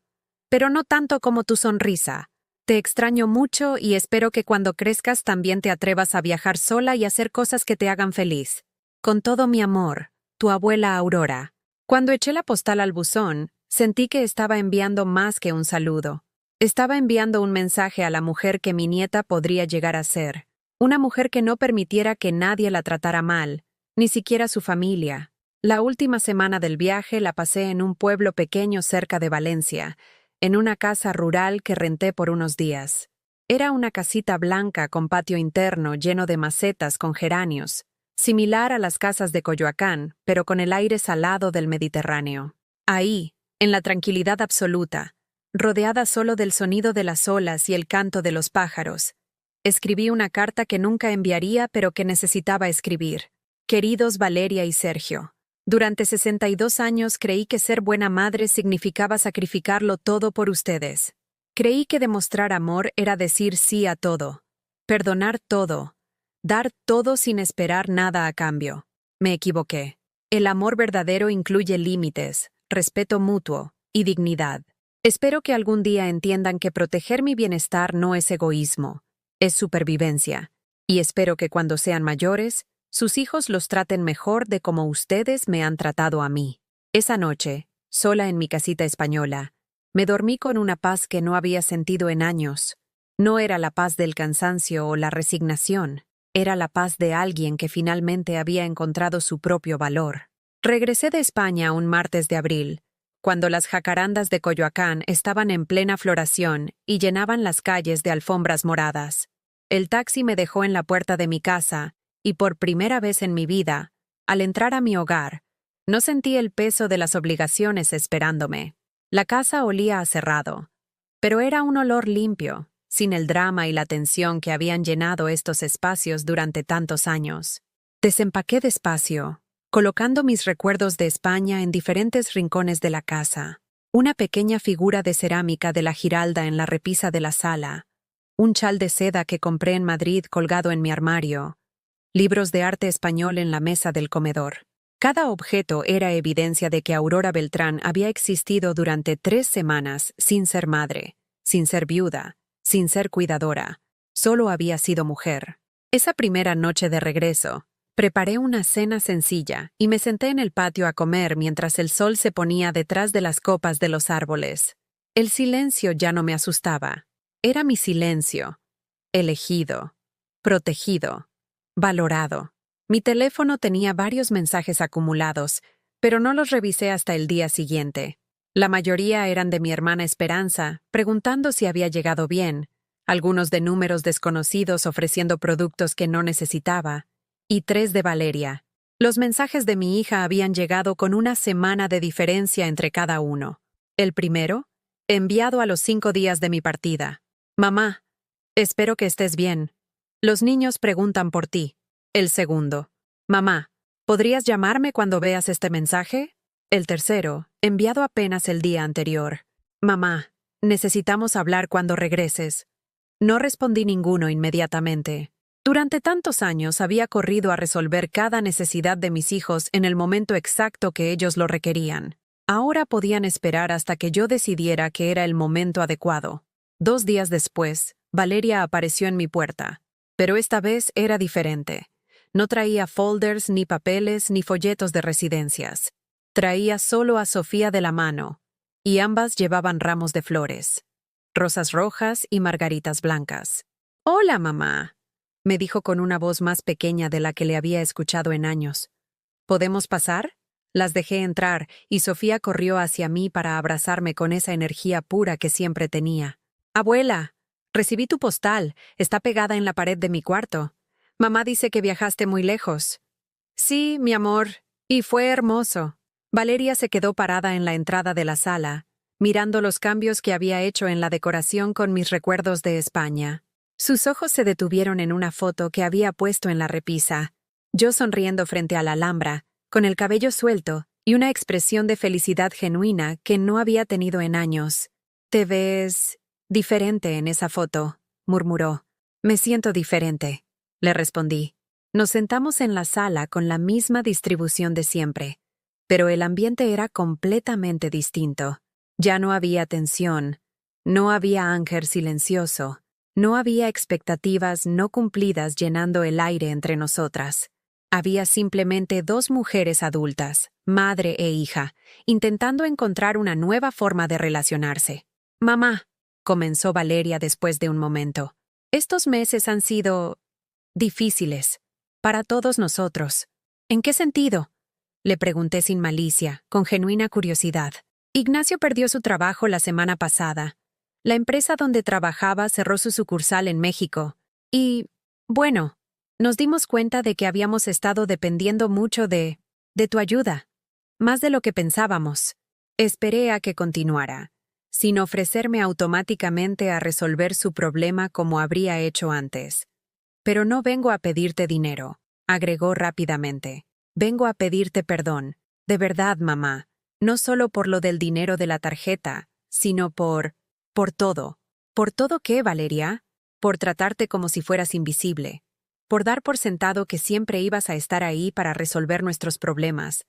pero no tanto como tu sonrisa. Te extraño mucho y espero que cuando crezcas también te atrevas a viajar sola y hacer cosas que te hagan feliz. Con todo mi amor, tu abuela Aurora. Cuando eché la postal al buzón, sentí que estaba enviando más que un saludo. Estaba enviando un mensaje a la mujer que mi nieta podría llegar a ser. Una mujer que no permitiera que nadie la tratara mal, ni siquiera su familia. La última semana del viaje la pasé en un pueblo pequeño cerca de Valencia, en una casa rural que renté por unos días. Era una casita blanca con patio interno lleno de macetas con geranios, similar a las casas de Coyoacán, pero con el aire salado del Mediterráneo. Ahí, en la tranquilidad absoluta, rodeada solo del sonido de las olas y el canto de los pájaros, escribí una carta que nunca enviaría pero que necesitaba escribir. Queridos Valeria y Sergio, Durante 62 años creí que ser buena madre significaba sacrificarlo todo por ustedes. Creí que demostrar amor era decir sí a todo, perdonar todo, dar todo sin esperar nada a cambio. Me equivoqué. El amor verdadero incluye límites, respeto mutuo y dignidad. Espero que algún día entiendan que proteger mi bienestar no es egoísmo, es supervivencia. Y espero que cuando sean mayores, sus hijos los traten mejor de como ustedes me han tratado a mí. Esa noche, sola en mi casita española, me dormí con una paz que no había sentido en años. No era la paz del cansancio o la resignación, era la paz de alguien que finalmente había encontrado su propio valor. Regresé de España un martes de abril, cuando las jacarandas de Coyoacán estaban en plena floración y llenaban las calles de alfombras moradas. El taxi me dejó en la puerta de mi casa, y por primera vez en mi vida, al entrar a mi hogar, no sentí el peso de las obligaciones esperándome. La casa olía a cerrado, pero era un olor limpio, sin el drama y la tensión que habían llenado estos espacios durante tantos años. Desempaqué despacio, colocando mis recuerdos de España en diferentes rincones de la casa. Una pequeña figura de cerámica de la Giralda en la repisa de la sala, un chal de seda que compré en Madrid colgado en mi armario, libros de arte español en la mesa del comedor. Cada objeto era evidencia de que Aurora Beltrán había existido durante 3 semanas sin ser madre, sin ser viuda, sin ser cuidadora. Solo había sido mujer. Esa primera noche de regreso, preparé una cena sencilla y me senté en el patio a comer mientras el sol se ponía detrás de las copas de los árboles. El silencio ya no me asustaba. Era mi silencio. Elegido, protegido, valorado. Mi teléfono tenía varios mensajes acumulados, pero no los revisé hasta el día siguiente. La mayoría eran de mi hermana Esperanza, preguntando si había llegado bien, algunos de números desconocidos ofreciendo productos que no necesitaba, y 3 de Valeria. Los mensajes de mi hija habían llegado con una semana de diferencia entre cada uno. El primero, enviado a los 5 días de mi partida. Mamá, espero que estés bien. Los niños preguntan por ti. El segundo, mamá, ¿podrías llamarme cuando veas este mensaje? El tercero, enviado apenas el día anterior. Mamá, necesitamos hablar cuando regreses. No respondí ninguno inmediatamente. Durante tantos años había corrido a resolver cada necesidad de mis hijos en el momento exacto que ellos lo requerían. Ahora podían esperar hasta que yo decidiera que era el momento adecuado. 2 días después, Valeria apareció en mi puerta. Pero esta vez era diferente. No traía folders, ni papeles, ni folletos de residencias. Traía solo a Sofía de la mano, y ambas llevaban ramos de flores, rosas rojas y margaritas blancas. «Hola, mamá», me dijo con una voz más pequeña de la que le había escuchado en años. «¿Podemos pasar?» Las dejé entrar, y Sofía corrió hacia mí para abrazarme con esa energía pura que siempre tenía. «Abuela, recibí tu postal, está pegada en la pared de mi cuarto. Mamá dice que viajaste muy lejos». «Sí, mi amor, y fue hermoso». Valeria se quedó parada en la entrada de la sala, mirando los cambios que había hecho en la decoración con mis recuerdos de España. Sus ojos se detuvieron en una foto que había puesto en la repisa. Yo sonriendo frente a la Alhambra, con el cabello suelto y una expresión de felicidad genuina que no había tenido en años. «Te ves diferente en esa foto», murmuró. «Me siento diferente», le respondí. Nos sentamos en la sala con la misma distribución de siempre, pero el ambiente era completamente distinto. Ya no había tensión, no había ángel silencioso, no había expectativas no cumplidas llenando el aire entre nosotras. Había simplemente 2 mujeres adultas, madre e hija, intentando encontrar una nueva forma de relacionarse. «Mamá», comenzó Valeria después de un momento, «estos meses han sido difíciles para todos nosotros». «¿En qué sentido?», le pregunté sin malicia, con genuina curiosidad. «Ignacio perdió su trabajo la semana pasada. La empresa donde trabajaba cerró su sucursal en México. Y, bueno, nos dimos cuenta de que habíamos estado dependiendo mucho de tu ayuda. Más de lo que pensábamos». Esperé a que continuara, sin ofrecerme automáticamente a resolver su problema como habría hecho antes. «Pero no vengo a pedirte dinero», agregó rápidamente. «Vengo a pedirte perdón. De verdad, mamá. No solo por lo del dinero de la tarjeta, sino por todo. ¿Por todo qué, Valeria? Por tratarte como si fueras invisible. Por dar por sentado que siempre ibas a estar ahí para resolver nuestros problemas.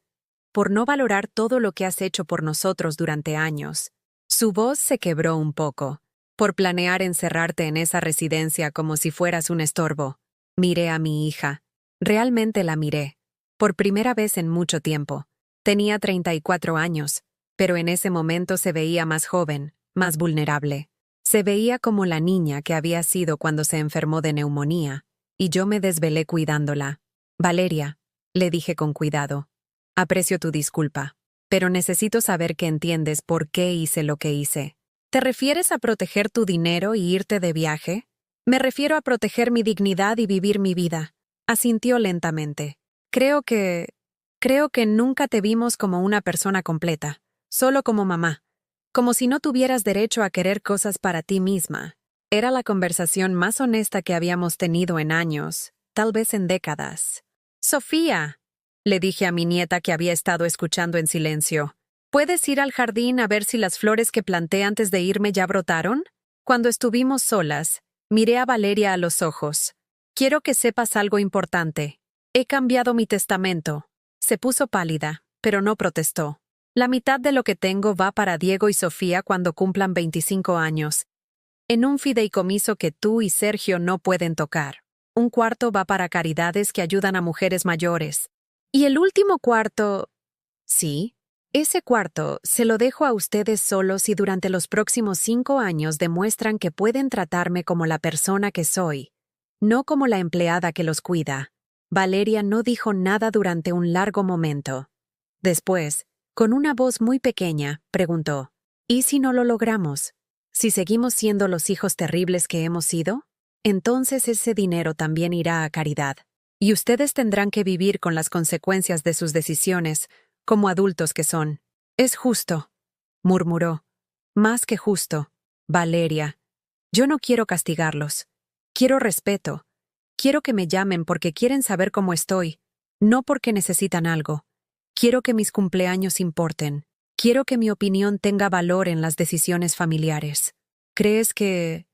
Por no valorar todo lo que has hecho por nosotros durante años. Su voz se quebró un poco. Por planear encerrarte en esa residencia como si fueras un estorbo. Miré a mi hija. Realmente la miré. Por primera vez en mucho tiempo. Tenía 34 años, pero en ese momento se veía más joven, más vulnerable. Se veía como la niña que había sido cuando se enfermó de neumonía, y yo me desvelé cuidándola. Valeria, le dije con cuidado. Aprecio tu disculpa, pero necesito saber que entiendes por qué hice lo que hice. ¿Te refieres a proteger tu dinero y irte de viaje? Me refiero a proteger mi dignidad y vivir mi vida. Asintió lentamente. Creo que nunca te vimos como una persona completa, solo como mamá. Como si no tuvieras derecho a querer cosas para ti misma. Era la conversación más honesta que habíamos tenido en años, tal vez en décadas. Sofía, le dije a mi nieta que había estado escuchando en silencio, ¿puedes ir al jardín a ver si las flores que planté antes de irme ya brotaron? Cuando estuvimos solas, miré a Valeria a los ojos. Quiero que sepas algo importante. He cambiado mi testamento. Se puso pálida, pero no protestó. La mitad de lo que tengo va para Diego y Sofía cuando cumplan 25 años, en un fideicomiso que tú y Sergio no pueden tocar. Un cuarto va para caridades que ayudan a mujeres mayores. Y el último cuarto... Sí, ese cuarto se lo dejo a ustedes solos y durante los próximos 5 años demuestran que pueden tratarme como la persona que soy, no como la empleada que los cuida. Valeria no dijo nada durante un largo momento. Después, con una voz muy pequeña, preguntó, ¿y si no lo logramos? ¿Si seguimos siendo los hijos terribles que hemos sido? Entonces ese dinero también irá a caridad. Y ustedes tendrán que vivir con las consecuencias de sus decisiones, como adultos que son. Es justo, murmuró. Más que justo, Valeria. Yo no quiero castigarlos. Quiero respeto. Quiero que me llamen porque quieren saber cómo estoy, no porque necesitan algo. Quiero que mis cumpleaños importen. Quiero que mi opinión tenga valor en las decisiones familiares. ¿Crees que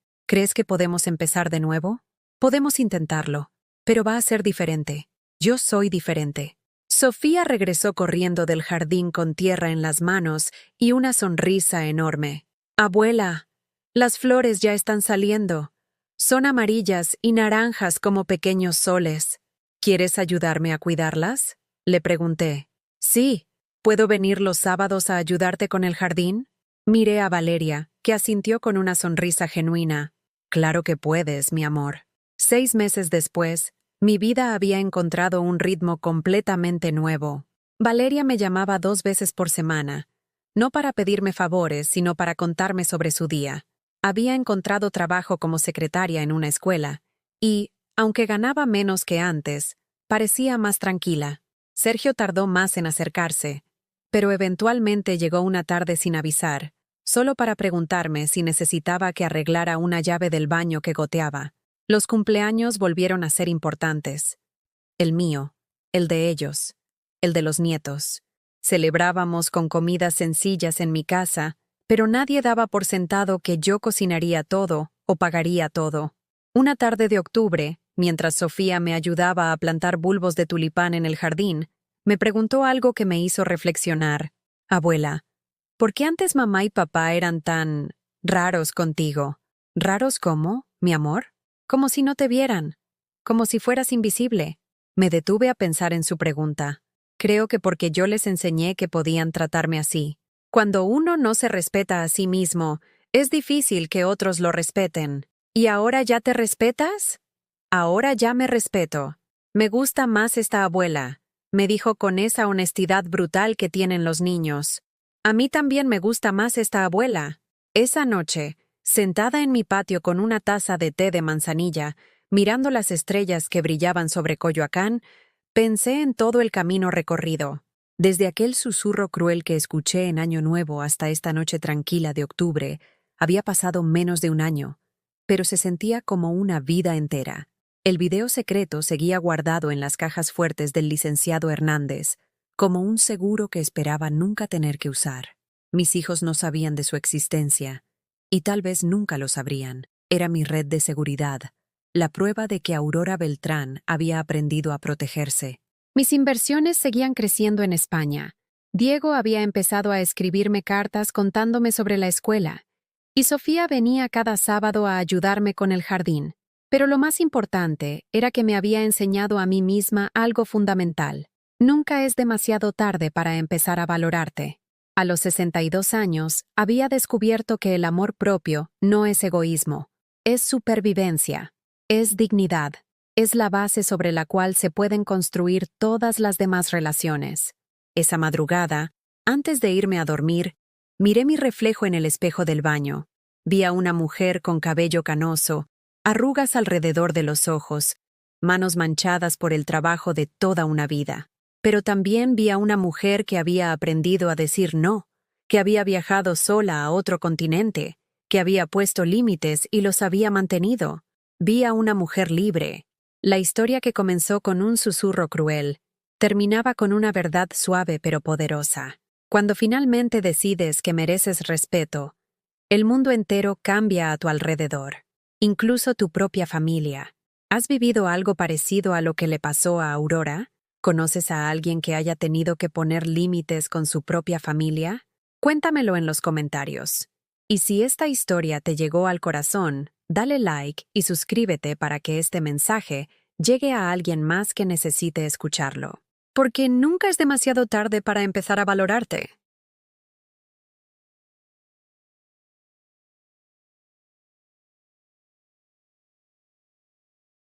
podemos empezar de nuevo? Podemos intentarlo, pero va a ser diferente. Yo soy diferente. Sofía regresó corriendo del jardín con tierra en las manos y una sonrisa enorme. Abuela, las flores ya están saliendo. Son amarillas y naranjas como pequeños soles. ¿Quieres ayudarme a cuidarlas? Le pregunté. Sí. ¿Puedo venir los sábados a ayudarte con el jardín? Miré a Valeria, que asintió con una sonrisa genuina. Claro que puedes, mi amor. 6 meses después, mi vida había encontrado un ritmo completamente nuevo. Valeria me llamaba 2 veces por semana, no para pedirme favores, sino para contarme sobre su día. Había encontrado trabajo como secretaria en una escuela, y, aunque ganaba menos que antes, parecía más tranquila. Sergio tardó más en acercarse, pero eventualmente llegó una tarde sin avisar, solo para preguntarme si necesitaba que arreglara una llave del baño que goteaba. Los cumpleaños volvieron a ser importantes. El mío, el de ellos, el de los nietos. Celebrábamos con comidas sencillas en mi casa, pero nadie daba por sentado que yo cocinaría todo o pagaría todo. Una tarde de octubre, mientras Sofía me ayudaba a plantar bulbos de tulipán en el jardín, me preguntó algo que me hizo reflexionar. Abuela, ¿por qué antes mamá y papá eran tan raros contigo? ¿Raros cómo, mi amor? Como si no te vieran, como si fueras invisible. Me detuve a pensar en su pregunta. Creo que porque yo les enseñé que podían tratarme así. Cuando uno no se respeta a sí mismo, es difícil que otros lo respeten. ¿Y ahora ya te respetas? Ahora ya me respeto. Me gusta más esta abuela, me dijo con esa honestidad brutal que tienen los niños. A mí también me gusta más esta abuela. Esa noche, sentada en mi patio con una taza de té de manzanilla, mirando las estrellas que brillaban sobre Coyoacán, pensé en todo el camino recorrido. Desde aquel susurro cruel que escuché en Año Nuevo hasta esta noche tranquila de octubre, había pasado menos de un año, pero se sentía como una vida entera. El video secreto seguía guardado en las cajas fuertes del licenciado Hernández, como un seguro que esperaba nunca tener que usar. Mis hijos no sabían de su existencia, y tal vez nunca lo sabrían. Era mi red de seguridad, la prueba de que Aurora Beltrán había aprendido a protegerse. Mis inversiones seguían creciendo en España. Diego había empezado a escribirme cartas contándome sobre la escuela, y Sofía venía cada sábado a ayudarme con el jardín. Pero lo más importante era que me había enseñado a mí misma algo fundamental. Nunca es demasiado tarde para empezar a valorarte. A los 62 años, había descubierto que el amor propio no es egoísmo, es supervivencia, es dignidad, es la base sobre la cual se pueden construir todas las demás relaciones. Esa madrugada, antes de irme a dormir, miré mi reflejo en el espejo del baño. Vi a una mujer con cabello canoso, arrugas alrededor de los ojos, manos manchadas por el trabajo de toda una vida. Pero también vi a una mujer que había aprendido a decir no, que había viajado sola a otro continente, que había puesto límites y los había mantenido. Vi a una mujer libre. La historia que comenzó con un susurro cruel, terminaba con una verdad suave pero poderosa. Cuando finalmente decides que mereces respeto, el mundo entero cambia a tu alrededor, incluso tu propia familia. ¿Has vivido algo parecido a lo que le pasó a Aurora? ¿Conoces a alguien que haya tenido que poner límites con su propia familia? Cuéntamelo en los comentarios. Y si esta historia te llegó al corazón, dale like y suscríbete para que este mensaje llegue a alguien más que necesite escucharlo. Porque nunca es demasiado tarde para empezar a valorarte.